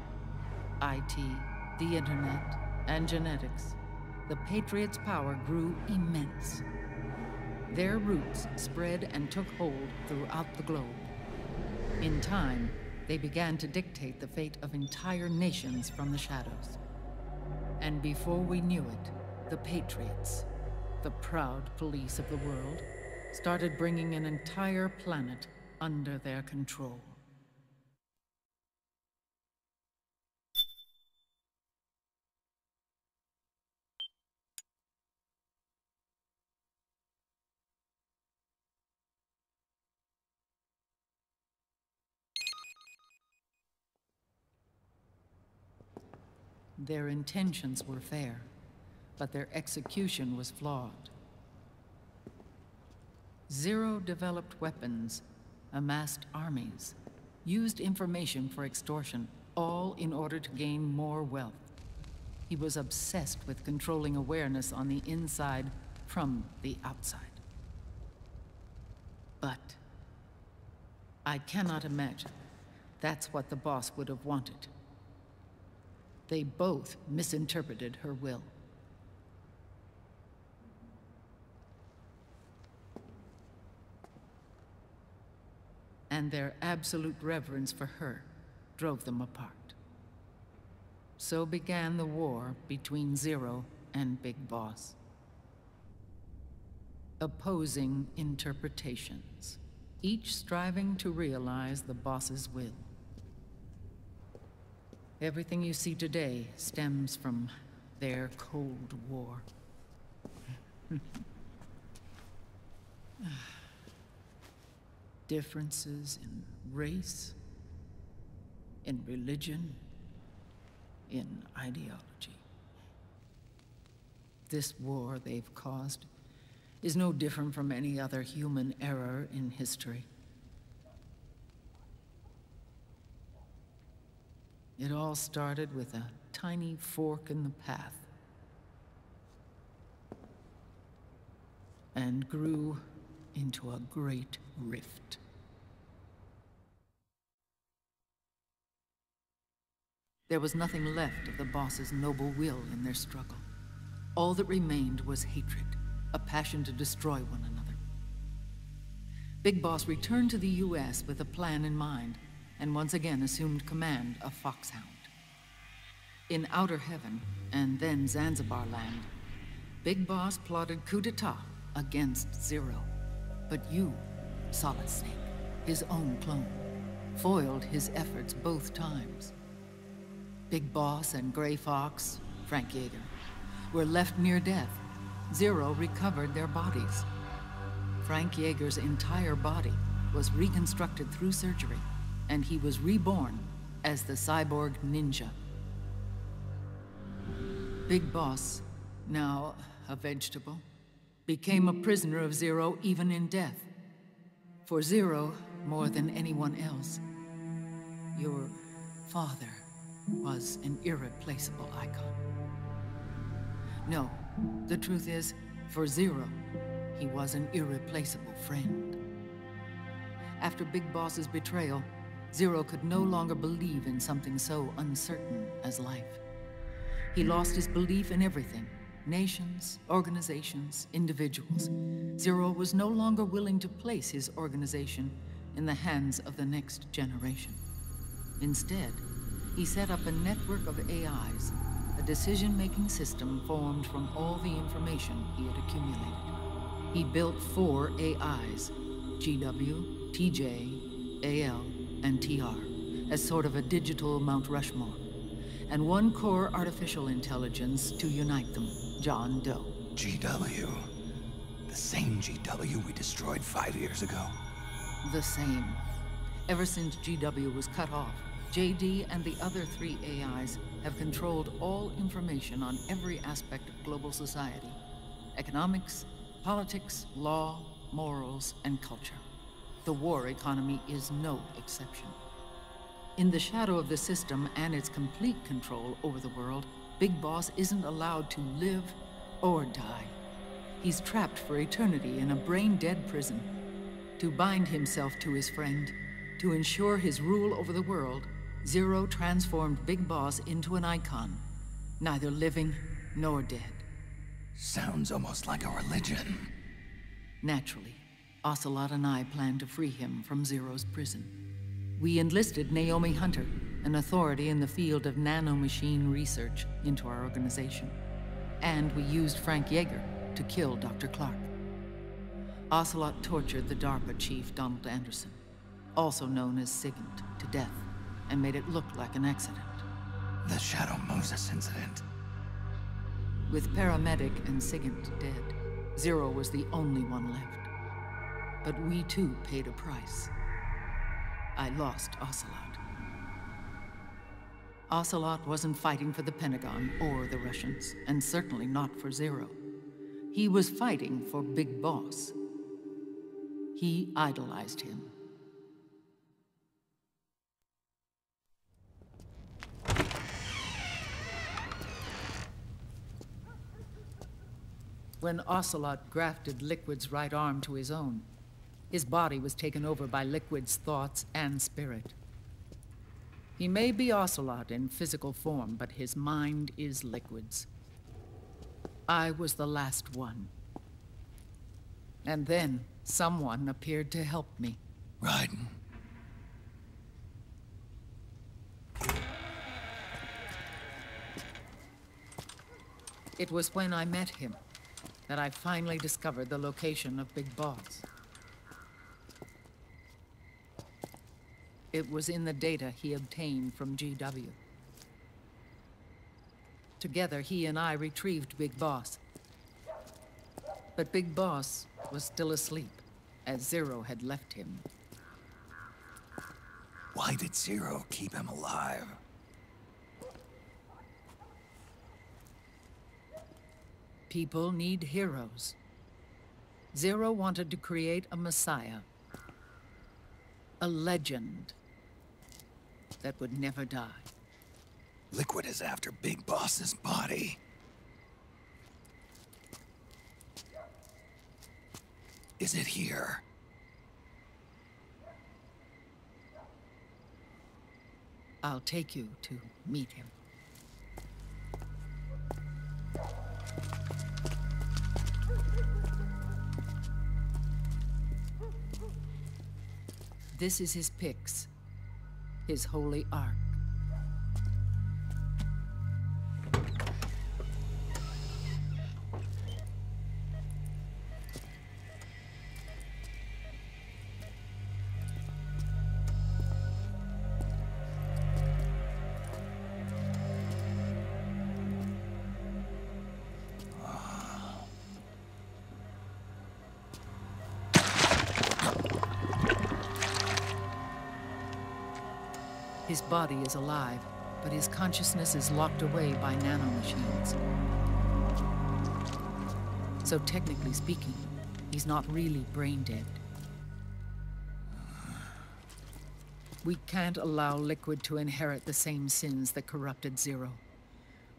IT, the internet, and genetics, the Patriots' power grew immense. Their roots spread and took hold throughout the globe. In time, they began to dictate the fate of entire nations from the shadows. And before we knew it, the Patriots, the proud police of the world, started bringing an entire planet under their control. Their intentions were fair, but their execution was flawed. Zero developed weapons, amassed armies, used information for extortion, all in order to gain more wealth. He was obsessed with controlling awareness on the inside from the outside. But I cannot imagine that's what the boss would have wanted. They both misinterpreted her will. And their absolute reverence for her drove them apart. So began the war between Zero and Big Boss. Opposing interpretations, each striving to realize the boss's will. Everything you see today stems from their Cold War. Differences in race, in religion, in ideology. This war they've caused is no different from any other human error in history. It all started with a tiny fork in the path, and grew into a great rift. There was nothing left of the boss's noble will in their struggle. All that remained was hatred, a passion to destroy one another. Big Boss returned to the US with a plan in mind, and once again assumed command of Foxhound. In Outer Heaven, and then Zanzibar Land, Big Boss plotted coup d'etat against Zero. But you, Solid Snake, his own clone, foiled his efforts both times. Big Boss and Gray Fox, Frank Yeager, were left near death. Zero recovered their bodies. Frank Yeager's entire body was reconstructed through surgery, and he was reborn as the cyborg ninja. Big Boss, now a vegetable, became a prisoner of Zero even in death. For Zero, more than anyone else, your father was an irreplaceable icon. No, the truth is, for Zero, he was an irreplaceable friend. After Big Boss's betrayal, Zero could no longer believe in something so uncertain as life. He lost his belief in everything, Nations, organizations, individuals. Zero was no longer willing to place his organization in the hands of the next generation. Instead, he set up a network of AIs, a decision-making system formed from all the information he had accumulated. He built 4 AIs, GW, TJ, AL, and TR, as sort of a digital Mount Rushmore, and 1 core artificial intelligence to unite them, John Doe. GW? The same GW we destroyed 5 years ago? The same. Ever since GW was cut off, JD and the other 3 AIs have controlled all information on every aspect of global society. Economics, politics, law, morals, and culture. The war economy is no exception. In the shadow of the system and its complete control over the world, Big Boss isn't allowed to live or die. He's trapped for eternity in a brain-dead prison. To bind himself to his friend, to ensure his rule over the world, Zero transformed Big Boss into an icon, neither living nor dead. Sounds almost like a religion. Naturally, Ocelot and I plan to free him from Zero's prison. We enlisted Naomi Hunter, an authority in the field of nanomachine research, into our organization. And we used Frank Yeager to kill Dr. Clark. Ocelot tortured the DARPA chief, Donald Anderson, also known as Sigint, to death, and made it look like an accident. The Shadow Moses incident. With Paramedic and Sigint dead, Zero was the only one left. But we too paid a price. I lost Ocelot. Ocelot wasn't fighting for the Pentagon or the Russians, and certainly not for Zero. He was fighting for Big Boss. He idolized him. When Ocelot grafted Liquid's right arm to his own, his body was taken over by Liquid's thoughts and spirit. He may be Ocelot in physical form, but his mind is Liquid's. I was the last one. And then someone appeared to help me. Raiden. It was when I met him that I finally discovered the location of Big Boss. It was in the data he obtained from GW. Together, he and I retrieved Big Boss. But Big Boss was still asleep, as Zero had left him. Why did Zero keep him alive? People need heroes. Zero wanted to create a messiah. A legend that would never die. Liquid is after Big Boss's body. Is it here? I'll take you to meet him. This is his pyx, his holy ark. His body is alive, but his consciousness is locked away by nanomachines. So technically speaking, he's not really brain dead. We can't allow Liquid to inherit the same sins that corrupted Zero,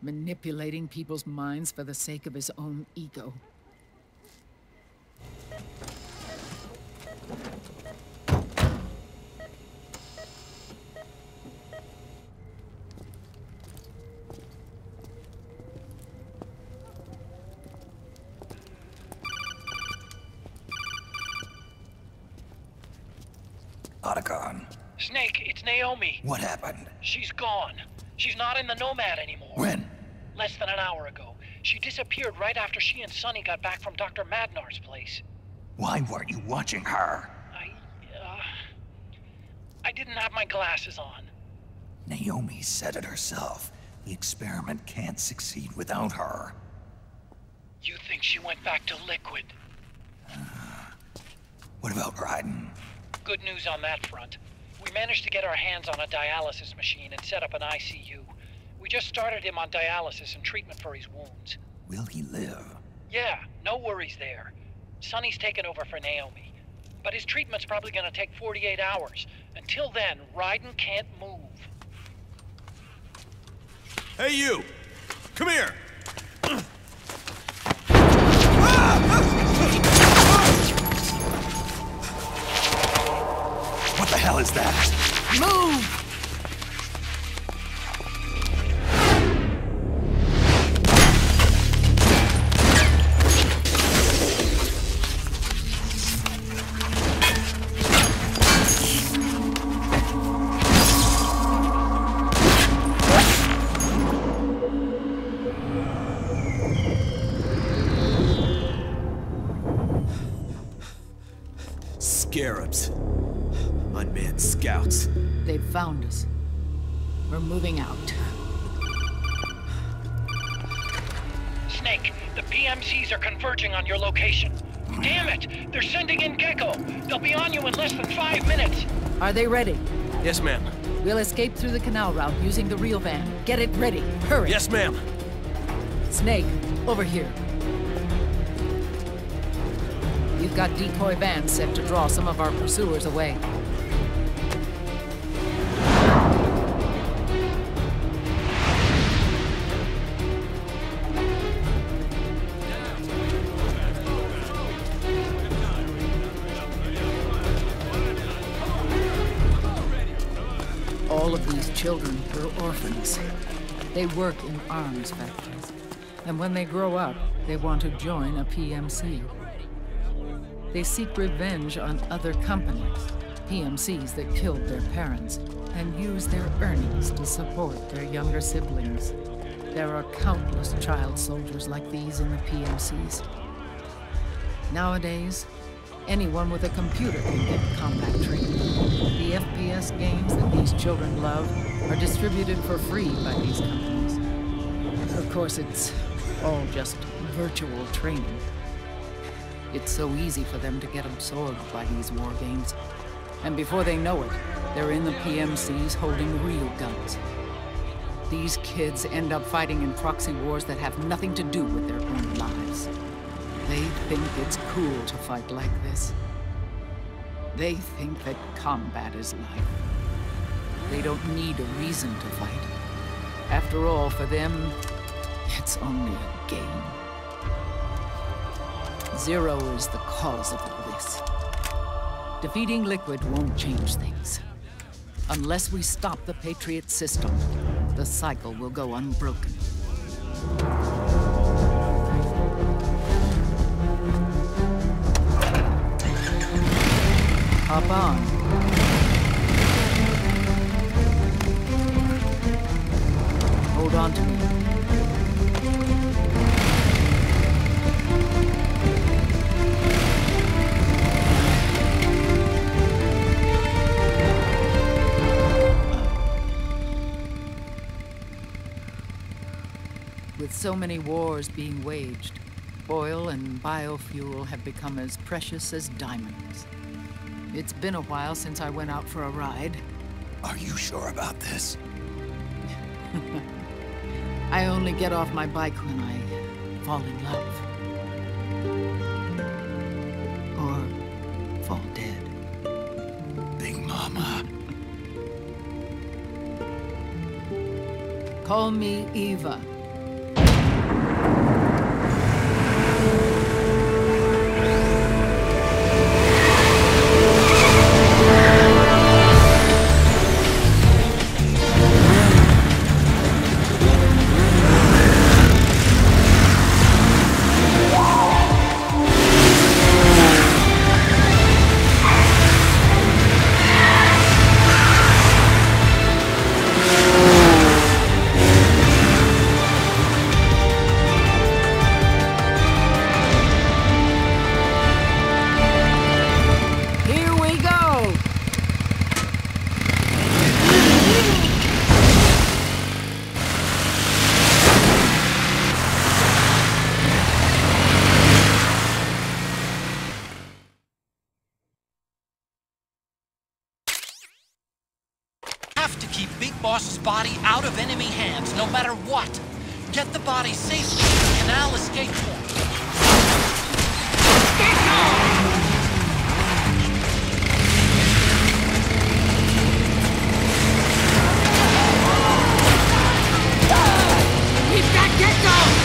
manipulating people's minds for the sake of his own ego. Otacon. Snake, it's Naomi. What happened? She's gone. She's not in the Nomad anymore. When? Less than an hour ago. She disappeared right after she and Sonny got back from Dr. Madnar's place. Why weren't you watching her? I didn't have my glasses on. Naomi said it herself. The experiment can't succeed without her. You think she went back to Liquid? What about Raiden? Good news on that front. We managed to get our hands on a dialysis machine and set up an ICU. We just started him on dialysis and treatment for his wounds. Will he live? Yeah, no worries there. Sonny's taken over for Naomi. But his treatment's probably gonna take 48 hours. Until then, Raiden can't move. Hey, you! Come here! What the hell is that? Move! Scarabs. Unmanned scouts. They've found us. We're moving out. Snake, the PMCs are converging on your location. Damn it! They're sending in Gecko! They'll be on you in less than 5 minutes! Are they ready? Yes, ma'am. We'll escape through the canal route using the real van. Get it ready. Hurry. Yes, ma'am. Snake, over here. You've got decoy vans set to draw some of our pursuers away. All of these children were orphans. They work in arms factories. And when they grow up, they want to join a PMC. They seek revenge on other companies, PMCs that killed their parents, and use their earnings to support their younger siblings. There are countless child soldiers like these in the PMCs. Nowadays, anyone with a computer can get combat training. The FPS games that these children love are distributed for free by these companies. Of course, it's all just virtual training. It's so easy for them to get absorbed by these war games. And before they know it, they're in the PMCs holding real guns. These kids end up fighting in proxy wars that have nothing to do with their own lives. They think it's cool to fight like this. They think that combat is life. They don't need a reason to fight. After all, for them, it's only a game. Zero is the cause of all this. Defeating Liquid won't change things. Unless we stop the Patriot system, the cycle will go unbroken. Hop on. Hold on to me. With so many wars being waged, oil and biofuel have become as precious as diamonds. It's been a while since I went out for a ride. Are you sure about this? I only get off my bike when I fall in love. Or fall dead. Big Mama. Call me Eva. boss's body out of enemy hands, no matter what. Get the body safely to the canal escape point. Keep that gecko!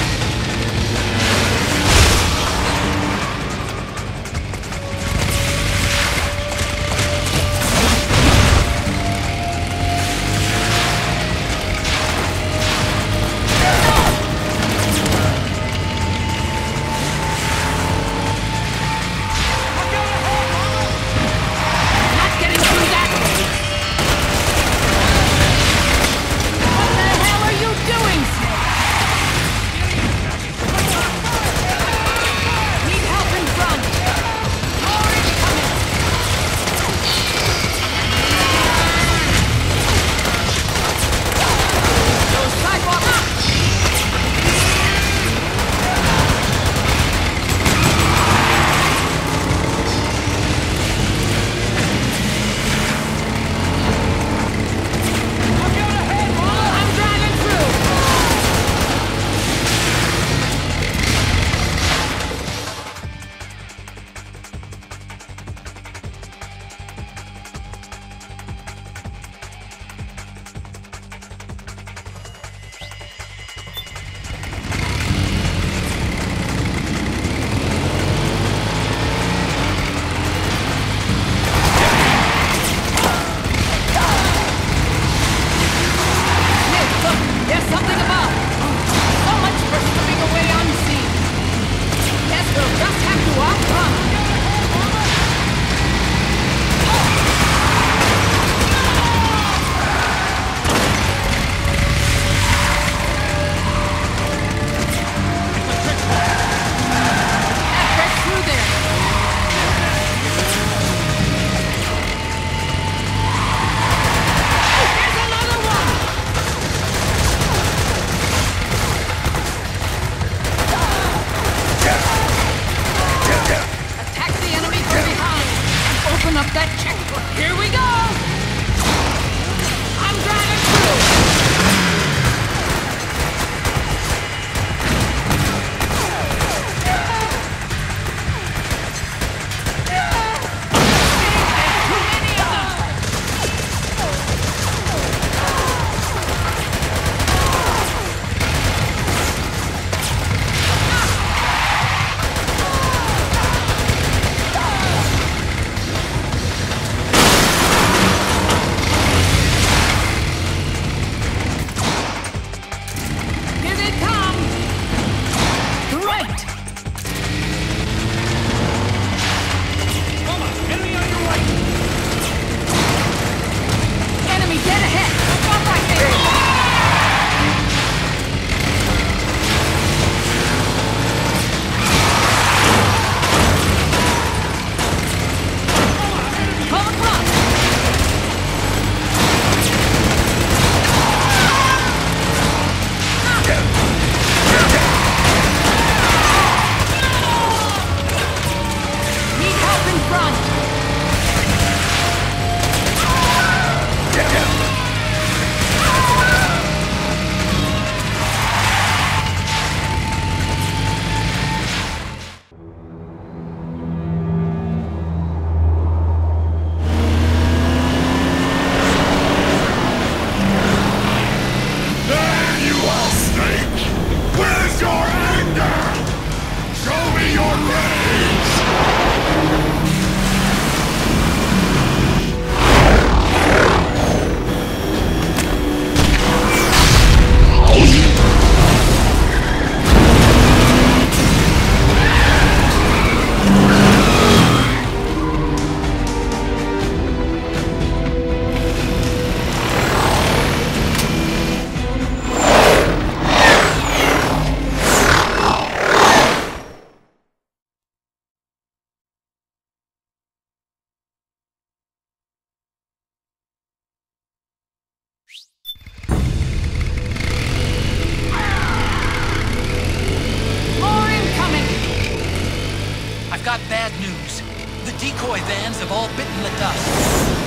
decoy vans have all bitten the dust,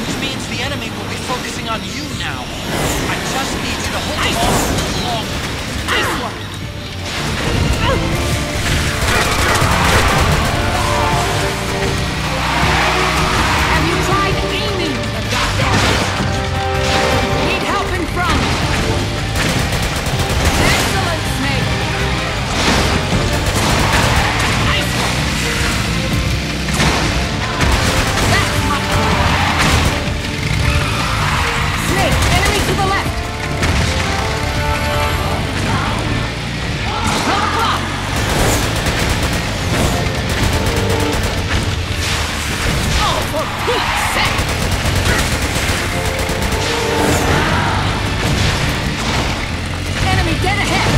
which means the enemy will be focusing on you now. I just need you to hold them off a little longer. Nice one! Have you tried aiming the goddamn? Need help in front! Excellent, Snake! Nice one! That's my... Snake, enemy to the left! Oh, for Pete's sake! Enemy dead ahead!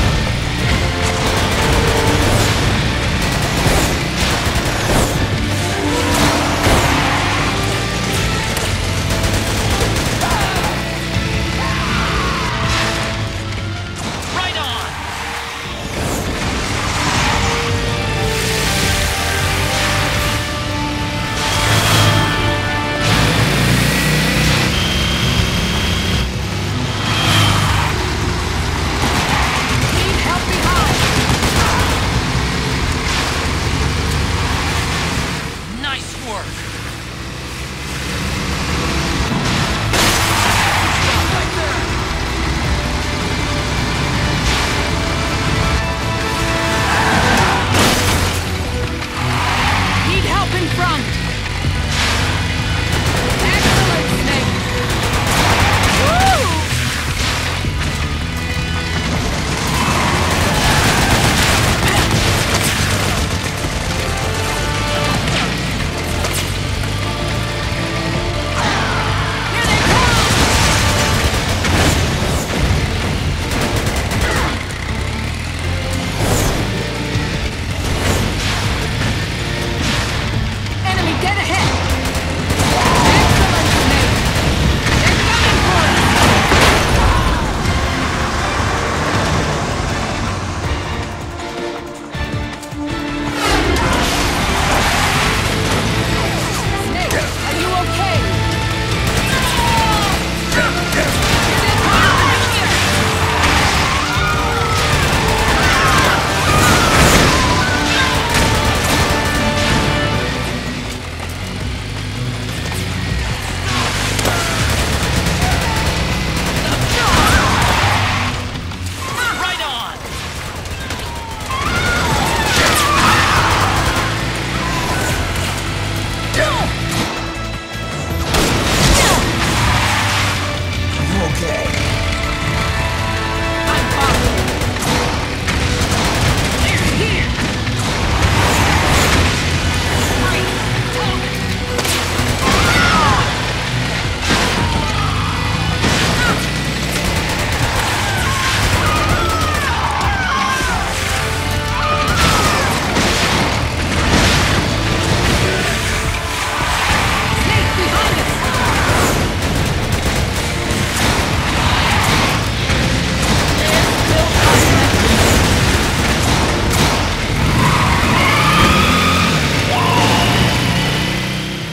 Right on! Need help behind! Nice work! Need help in front! Excellent, Snake! Woo! Here they come! Enemy dead ahead! Excellent, Snake! They're coming for us! Snake, are you okay? Right on! You okay? I'm following. They're here! Snake behind us!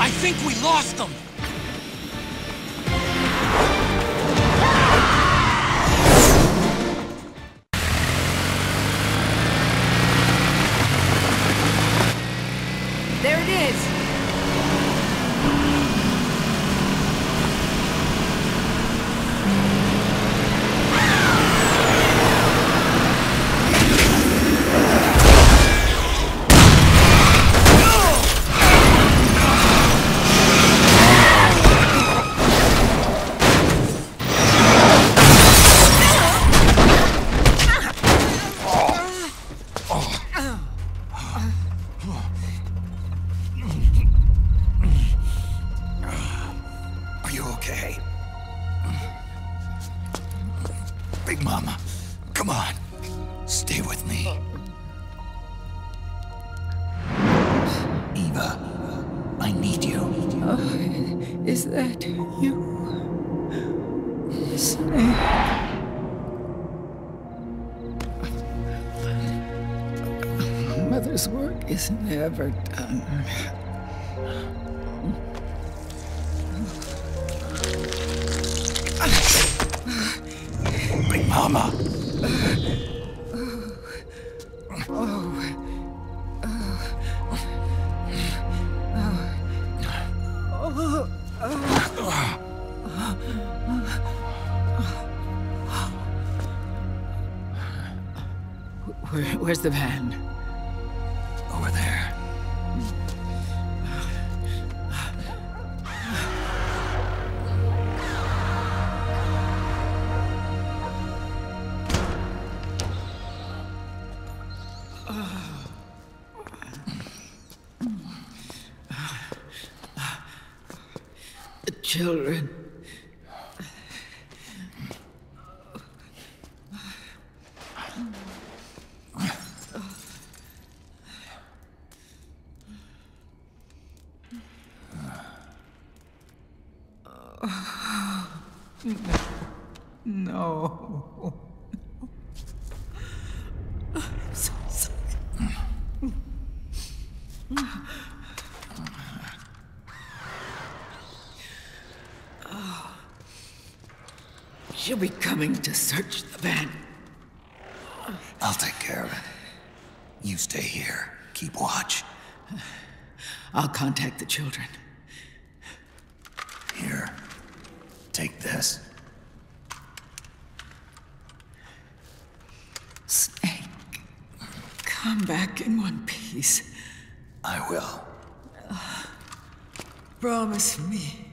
I think we lost them! There it is! Are you okay? Big Mama, come on. Stay with me. Eva, I need you. Is that you? Snake. Mother's work is never done. Big Mama. Where's the van? Over there. The children. No. I'm so sorry. She'll be coming to search the van. I'll take care of it. You stay here. Keep watch. I'll contact the children. Here. Take this. Snake, come back in one piece. I will. Promise me.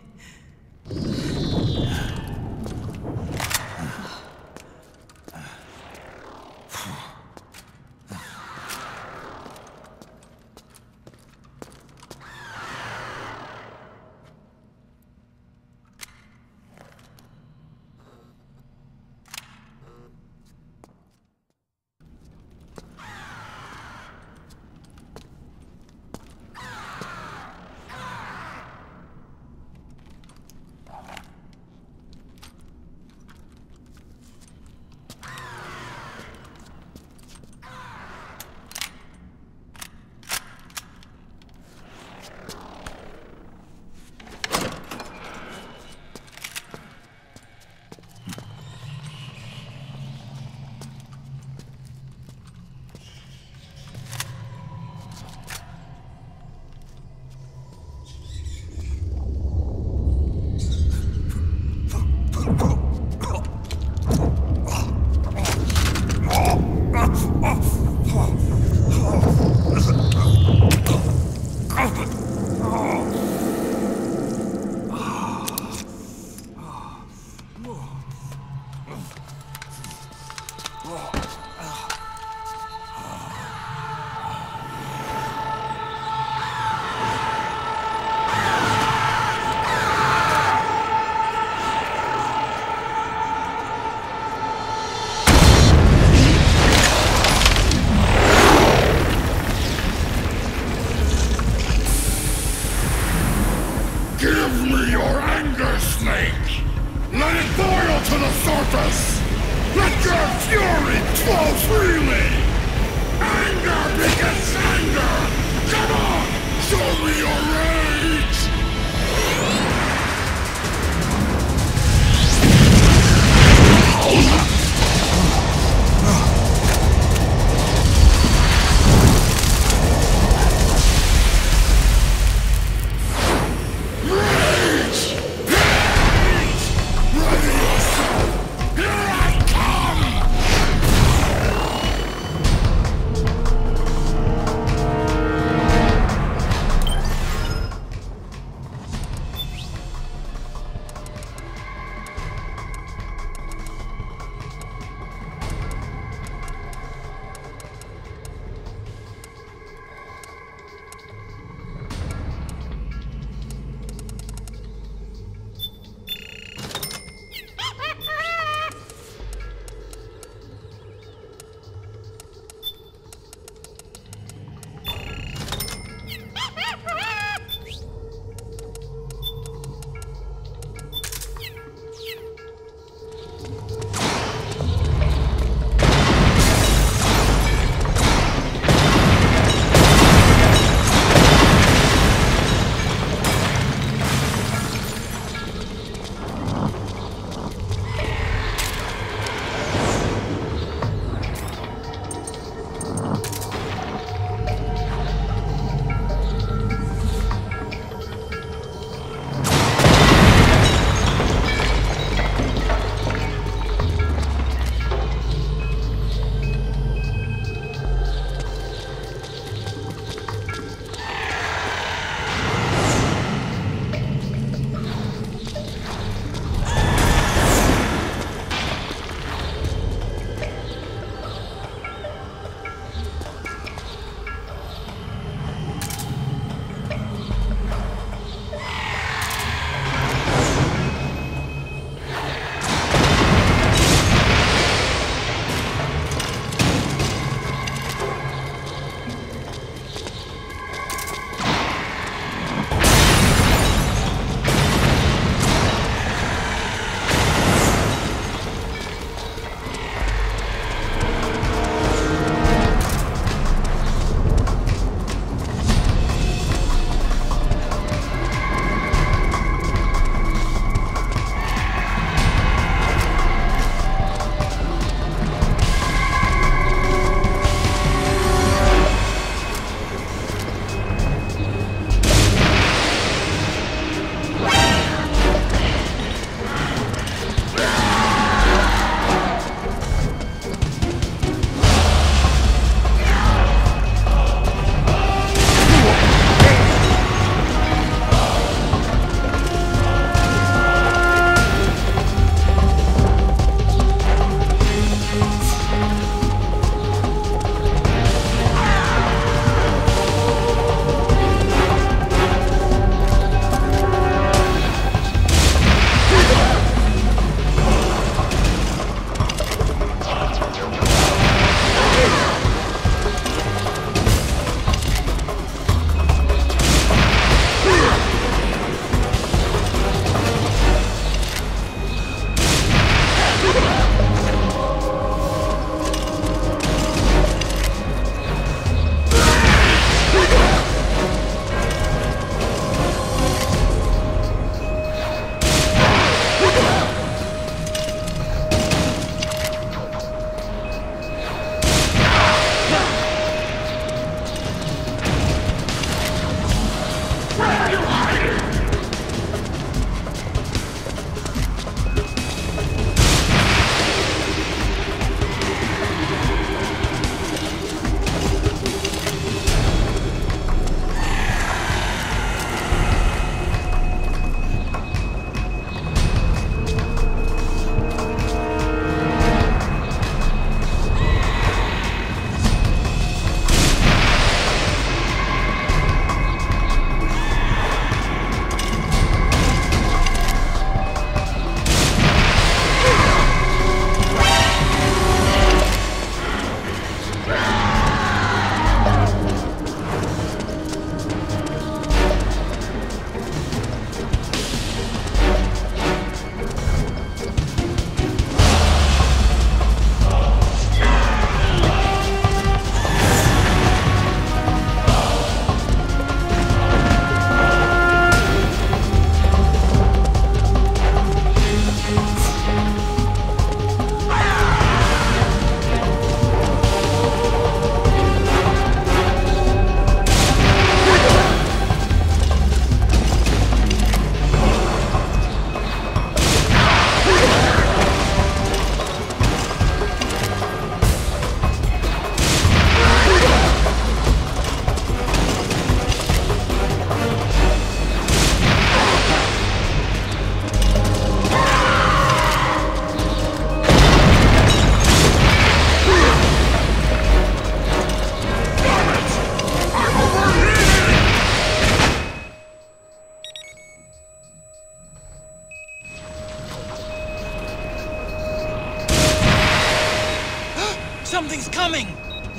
Something's coming!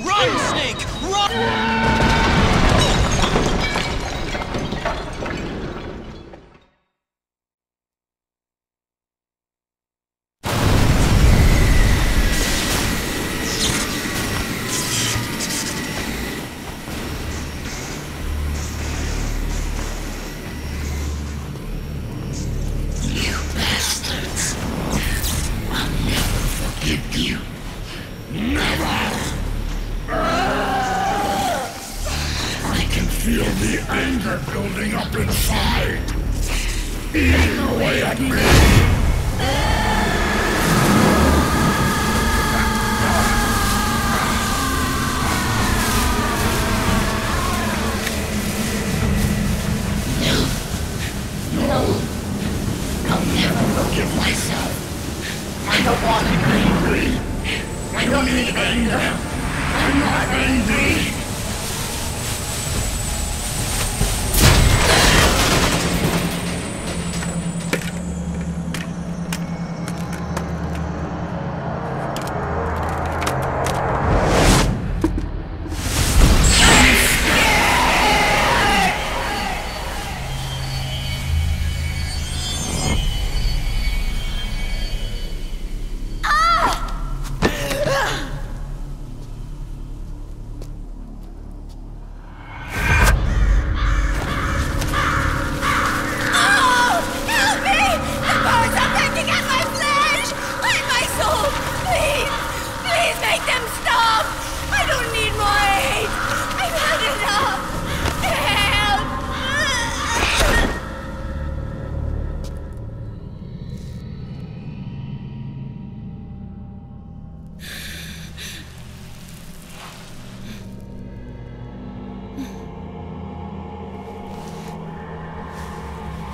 Run, Snake! Run! Feel the anger building up inside, eating away at me. No, I'll never forgive myself. I don't want to be angry. I don't need anger. I'm not angry.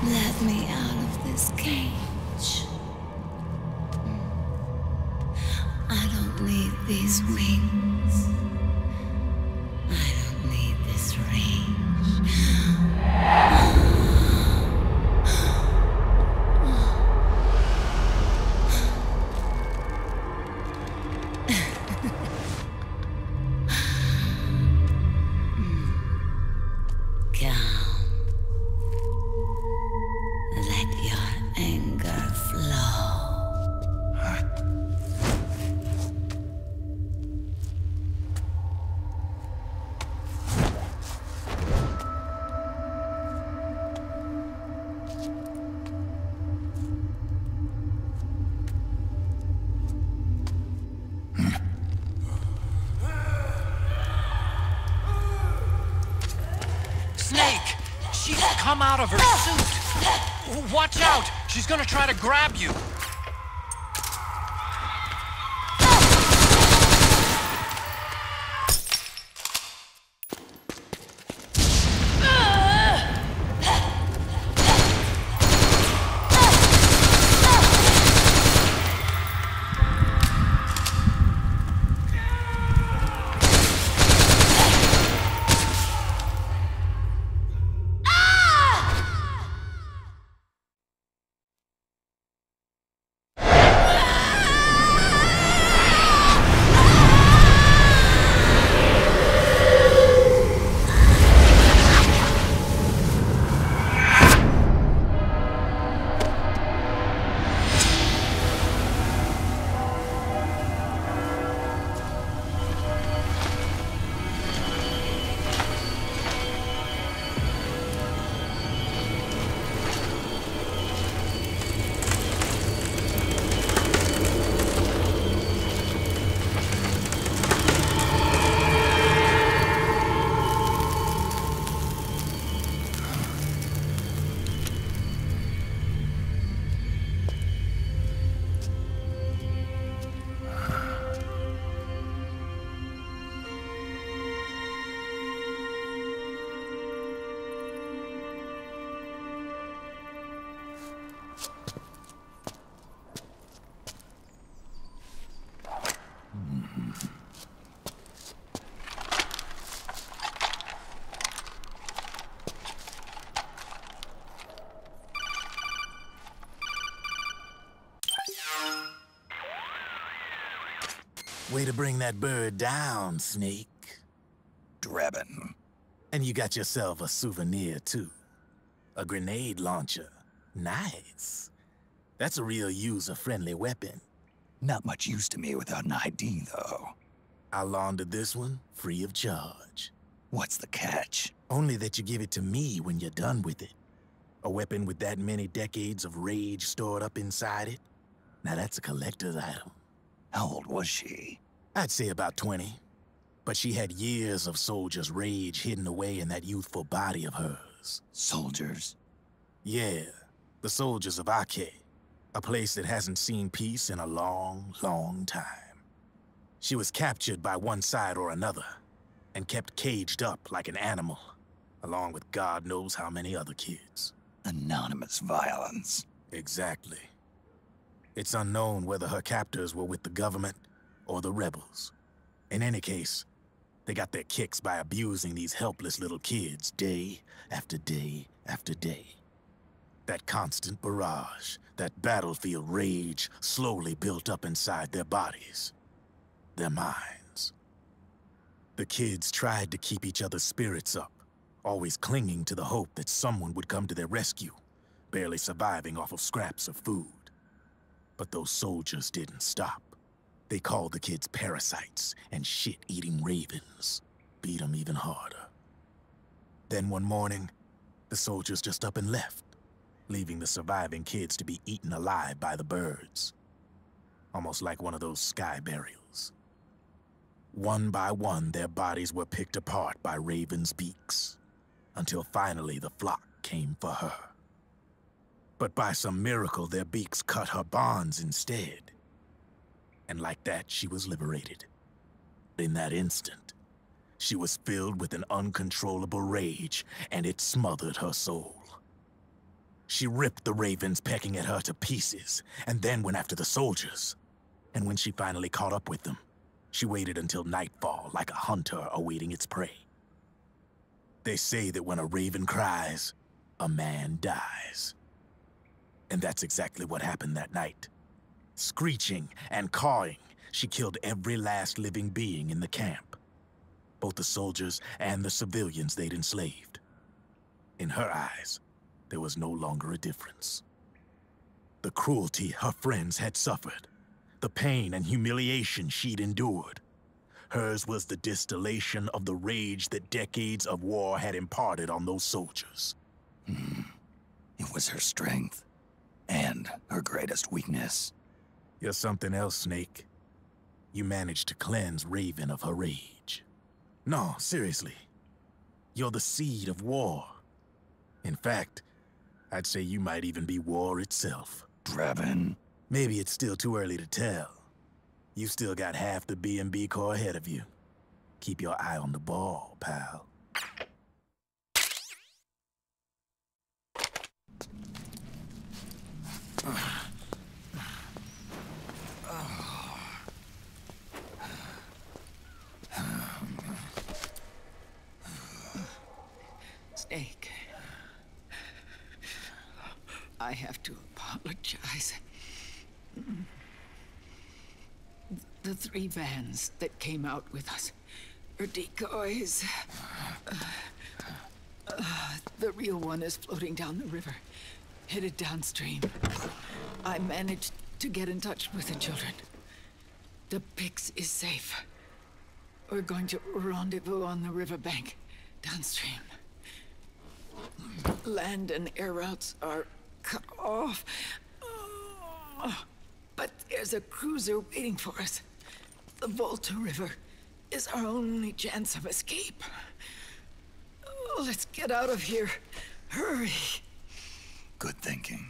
Let me out of this cage. I don't need these wings. I don't need this range. Snake! She's come out of her suit! Watch out! She's gonna try to grab you! Way to bring that bird down, Snake. Drebin. And you got yourself a souvenir, too. A grenade launcher. Nice. That's a real user-friendly weapon. Not much use to me without an ID, though. I'll launder this one free of charge. What's the catch? Only that you give it to me when you're done with it. A weapon with that many decades of rage stored up inside it? Now that's a collector's item. How old was she? I'd say about 20. But she had years of soldiers' rage hidden away in that youthful body of hers. Soldiers? Yeah, the soldiers of Ake. A place that hasn't seen peace in a long, long time. She was captured by one side or another, and kept caged up like an animal, along with God knows how many other kids. Anonymous violence. Exactly. It's unknown whether her captors were with the government or the rebels. In any case, they got their kicks by abusing these helpless little kids day after day after day. That constant barrage, that battlefield rage slowly built up inside their bodies, their minds. The kids tried to keep each other's spirits up, always clinging to the hope that someone would come to their rescue, barely surviving off of scraps of food. But those soldiers didn't stop. They called the kids parasites and shit-eating ravens, beat them even harder. Then one morning, the soldiers just up and left, leaving the surviving kids to be eaten alive by the birds. Almost like one of those sky burials. One by one, their bodies were picked apart by ravens' beaks, until finally the flock came for her. But by some miracle, their beaks cut her bonds instead. And like that, she was liberated. In that instant, she was filled with an uncontrollable rage, and it smothered her soul. She ripped the ravens pecking at her to pieces, and then went after the soldiers. And when she finally caught up with them, she waited until nightfall like a hunter awaiting its prey. They say that when a raven cries, a man dies. And that's exactly what happened that night. Screeching and cawing, she killed every last living being in the camp. Both the soldiers and the civilians they'd enslaved. In her eyes, there was no longer a difference. The cruelty her friends had suffered, the pain and humiliation she'd endured. Hers was the distillation of the rage that decades of war had imparted on those soldiers. It was her strength, and her greatest weakness. You're something else, Snake. You managed to cleanse Raven of her rage. No, seriously. You're the seed of war. In fact, I'd say you might even be war itself. Drebin. Maybe it's still too early to tell. You still got half the B&B Corps ahead of you. Keep your eye on the ball, pal. Snake. I have to apologize. The 3 vans that came out with us are decoys. The real one is floating down the river, headed downstream. I managed to get in touch with the children. The Pix is safe. We're going to rendezvous on the riverbank, downstream. Land and air routes are cut off. But there's a cruiser waiting for us. The Volta River is our only chance of escape. Let's get out of here. Hurry. Good thinking.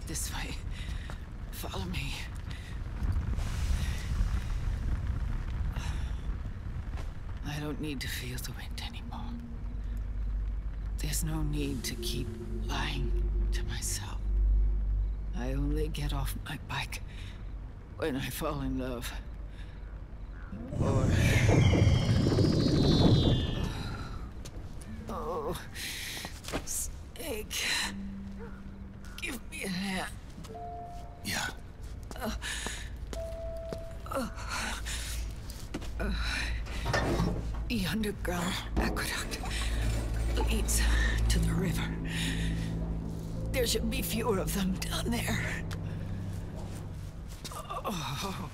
This way. Follow me. I I don't need to feel the wind anymore. There's no need to keep lying to myself. I only get off my bike when I fall in love. Or... Oh... Snake... Give me a hand. Yeah. The underground aqueduct leads to the river. There should be fewer of them down there. Oh.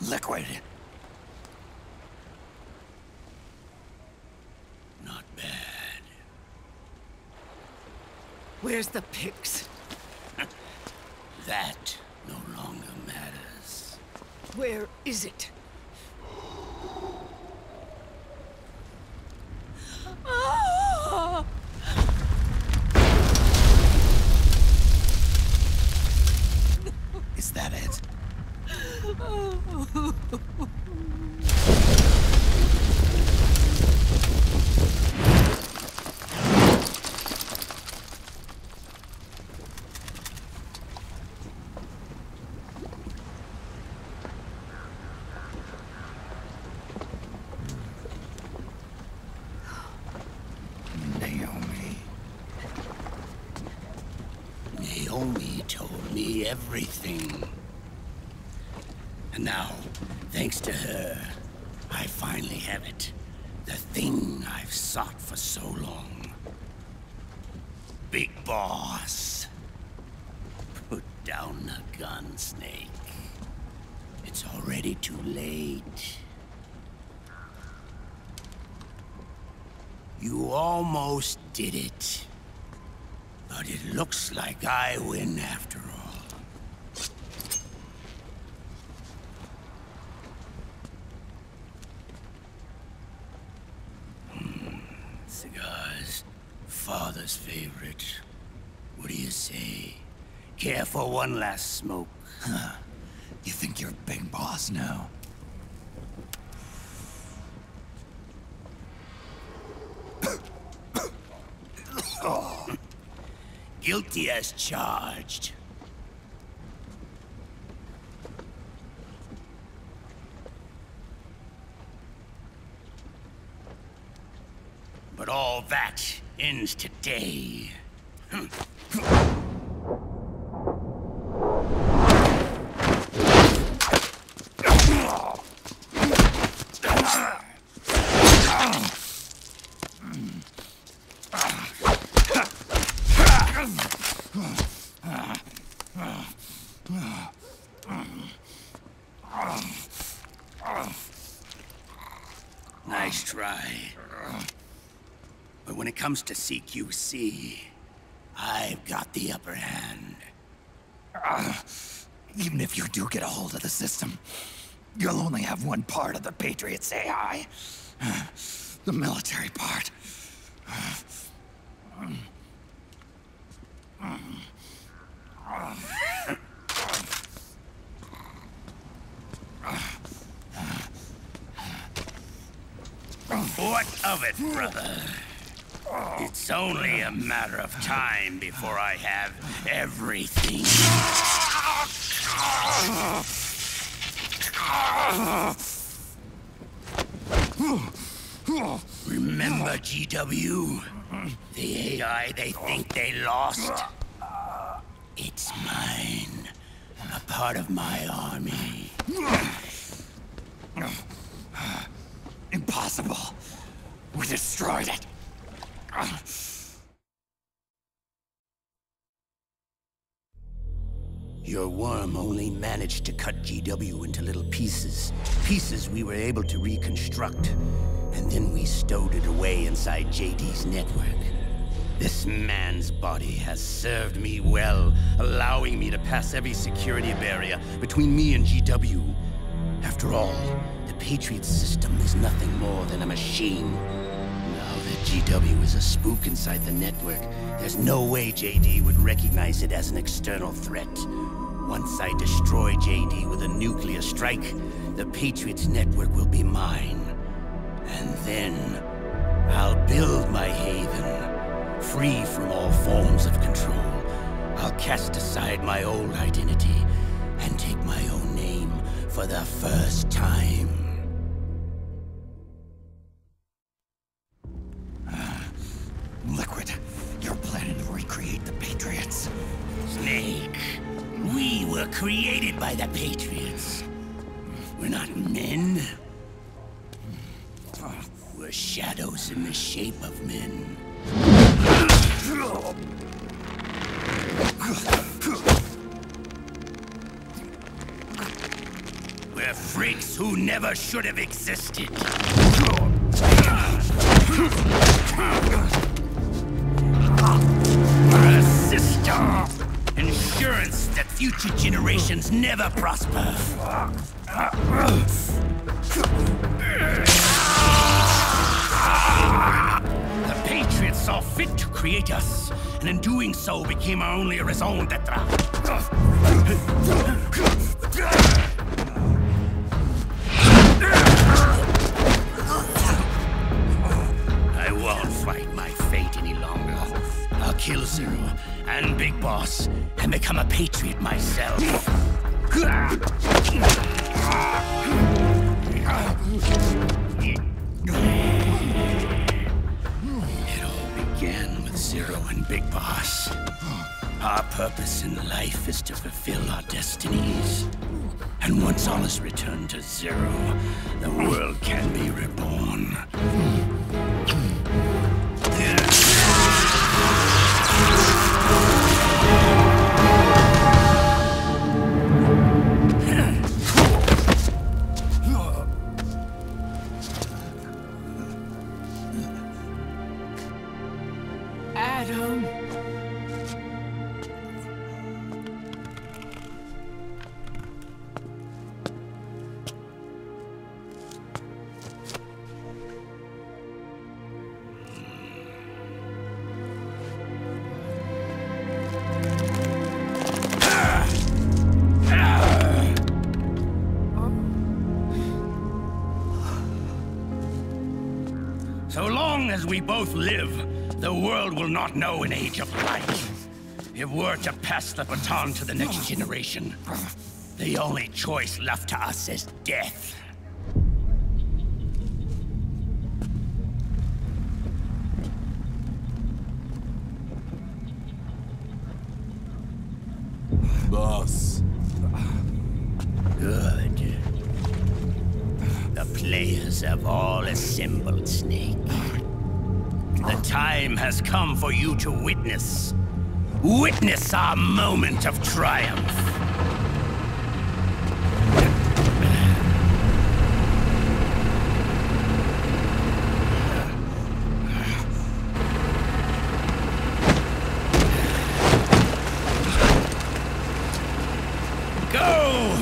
Liquid. Not bad. Where's the pigs? That no longer matters. Where is it? Ah! Is that it? Naomi told me everything. And now, thanks to her, I finally have it. The thing I've sought for so long. Big Boss. Put down the gun, Snake. It's already too late. You almost did it. But it looks like I win after all. Cigars. Father's favorite. What do you say? Care for one last smoke? Huh. You think you're Big Boss now? Oh. Guilty as charged. But all that ends today. Nice try. But when it comes to CQC, I've got the upper hand. Even if you do get a hold of the system, you'll only have one part of the Patriots AI. The military part. What of it, brother? It's only a matter of time before I have everything. Remember GW? The AI they think they lost? It's mine. A part of my army. Impossible. We destroyed it. Your worm only managed to cut GW into little pieces. Pieces we were able to reconstruct. And then we stowed it away inside JD's network. This man's body has served me well, allowing me to pass every security barrier between me and GW. After all, the Patriots system is nothing more than a machine. Now that GW is a spook inside the network, there's no way JD would recognize it as an external threat. Once I destroy JD with a nuclear strike, the Patriots network will be mine. And then, I'll build my haven, free from all forms of control. I'll cast aside my old identity and take my own name for the first time. Liquid, you're planning to recreate the Patriots. Snake, we were created by the Patriots. We're not men. We're shadows in the shape of men. We're freaks who never should have existed. We're a system. Insurance that future generations never prosper. The Patriots saw fit to create us, and in doing so became our only raison d'etre. I won't fight my fate any longer. I'll kill Zero and Big Boss and become a Patriot myself. It all began with Zero and Big Boss. Our purpose in life is to fulfill our destinies. And once all is returned to Zero, the world can be reborn. Adam. So long as we both live, the world will not know an age of light. If we're to pass the baton to the next generation, the only choice left to us is death. Boss. Good. The players have all assembled, Snake. The time has come for you to witness. Witness our moment of triumph. Go!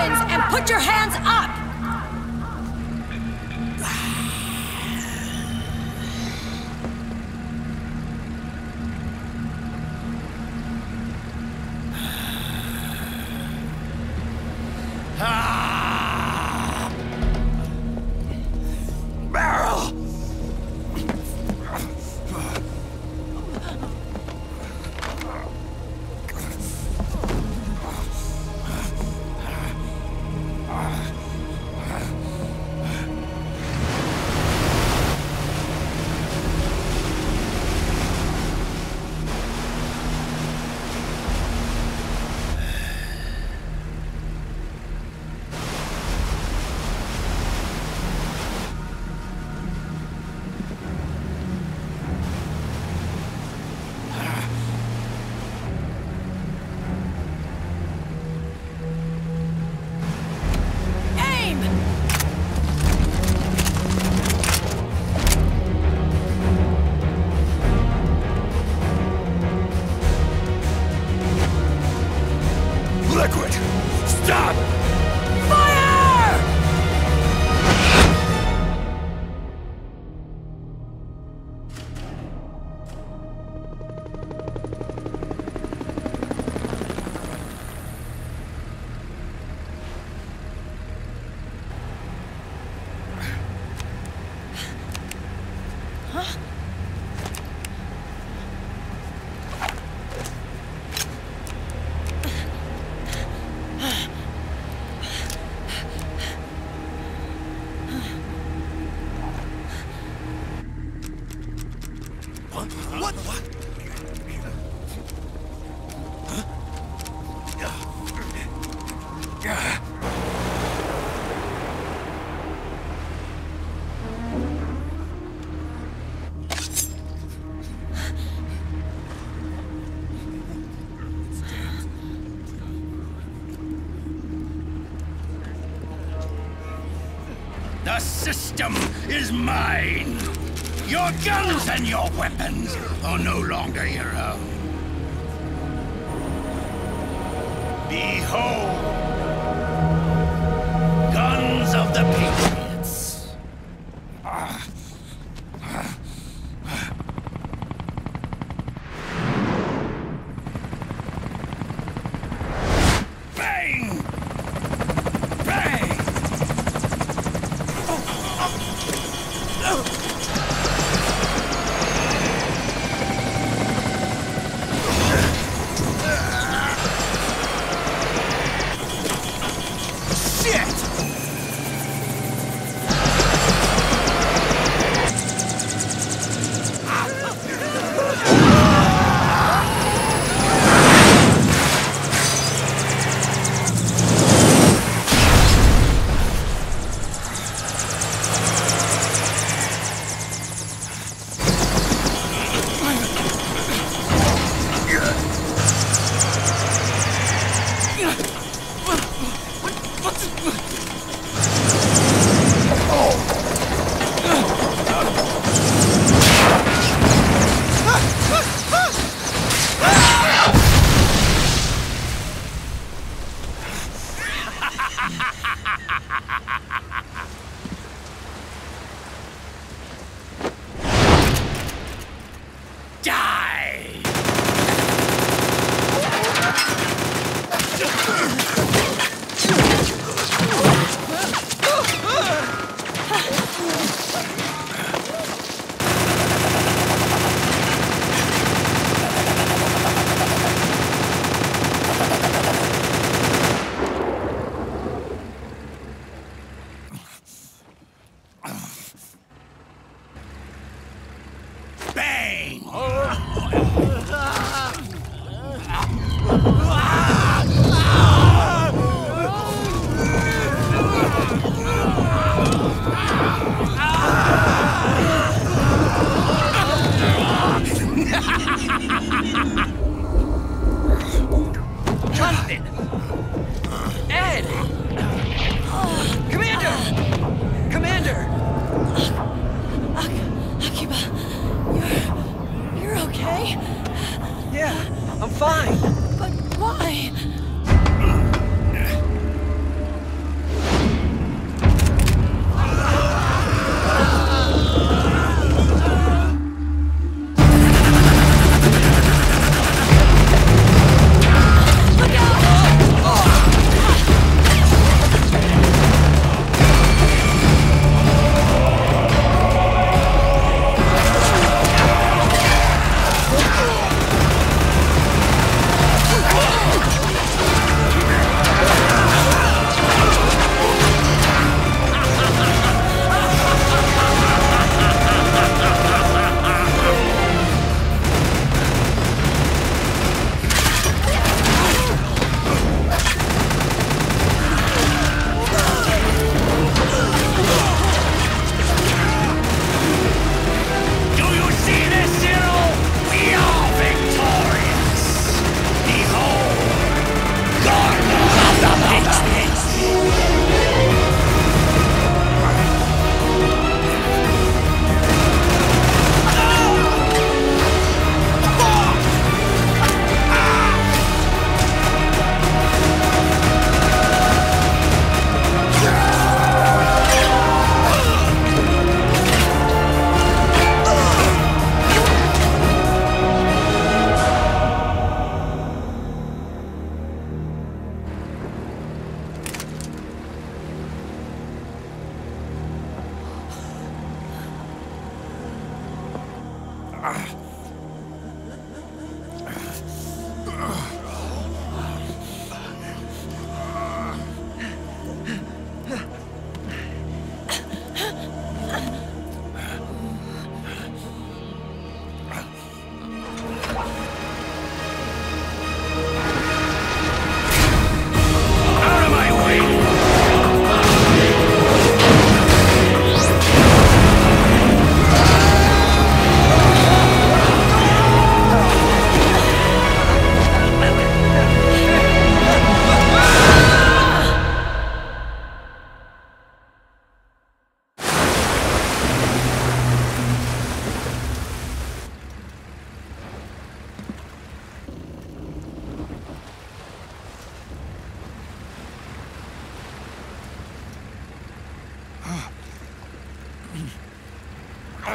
weapons and put your hands up! Liquid! Stop! Fire! Huh? What? The system is mine. Your guns and your weapons are no longer your own. Behold, guns of the Patriots. Bang! Bang!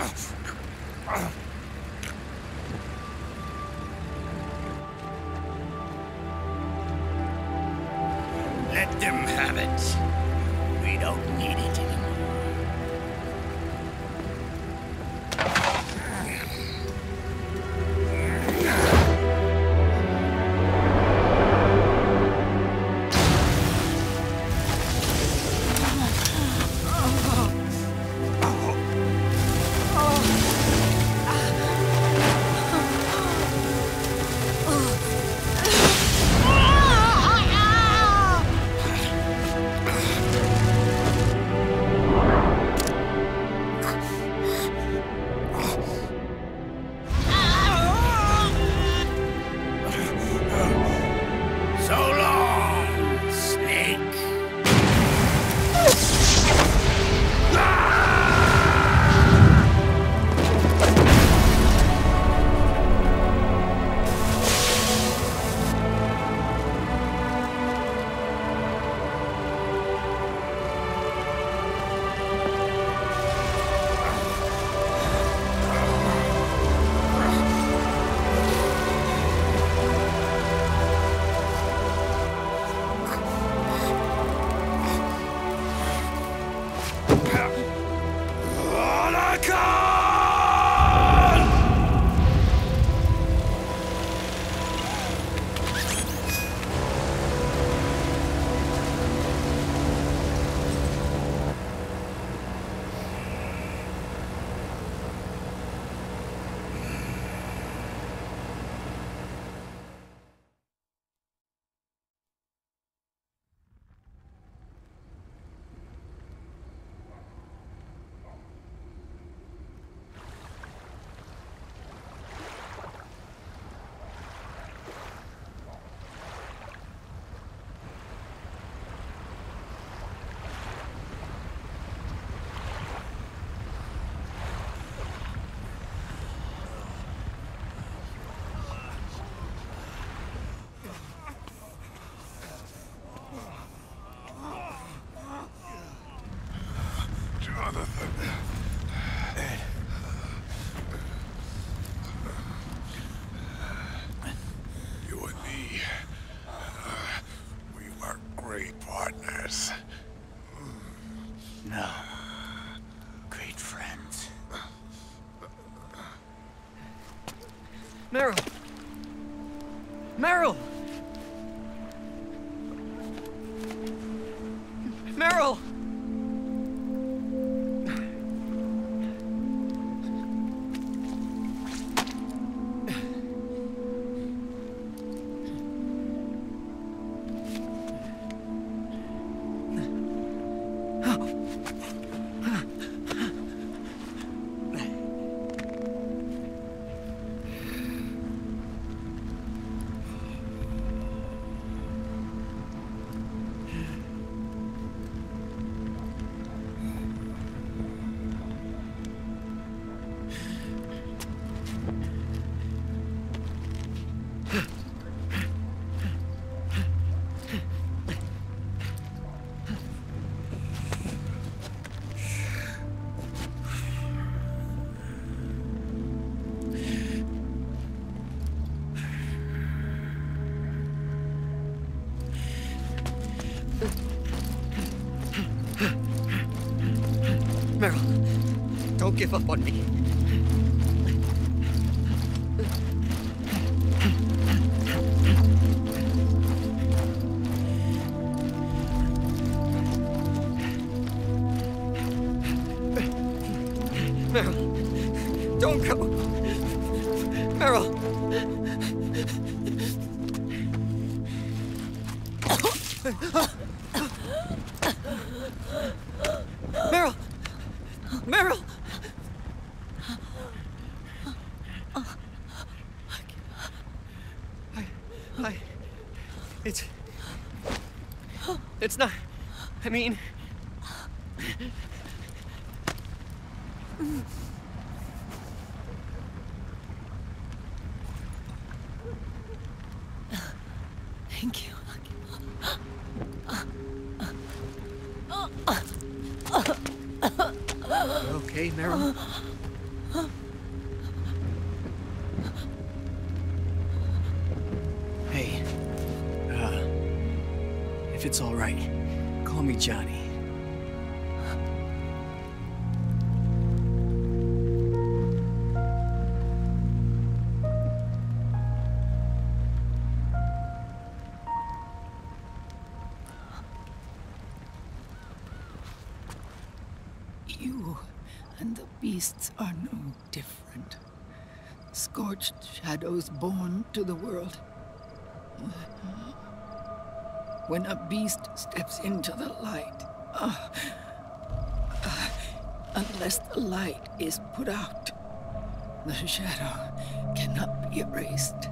Let them have it. We don't need it anymore. No. Great friends. Meryl! Meryl! Meryl! Meryl, don't give up on me. Meryl, don't go. Meryl. Meryl! Meryl! It's not... I mean... Thank you. Okay, Meryl? If it's all right, call me Johnny. You and the beasts are no different. Scorched shadows born to the world. When a beast steps into the light, unless the light is put out, the shadow cannot be erased.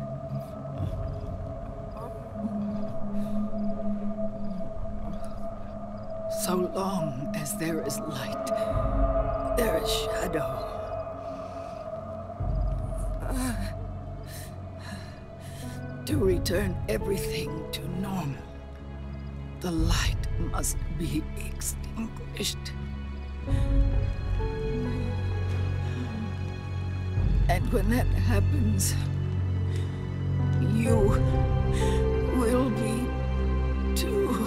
So long as there is light, there is shadow. To return everything to normal, the light must be extinguished. And when that happens, you will be too.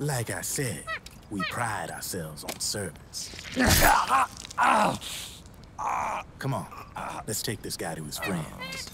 Like I said, we pride ourselves on service. Come on, let's take this guy to his friends.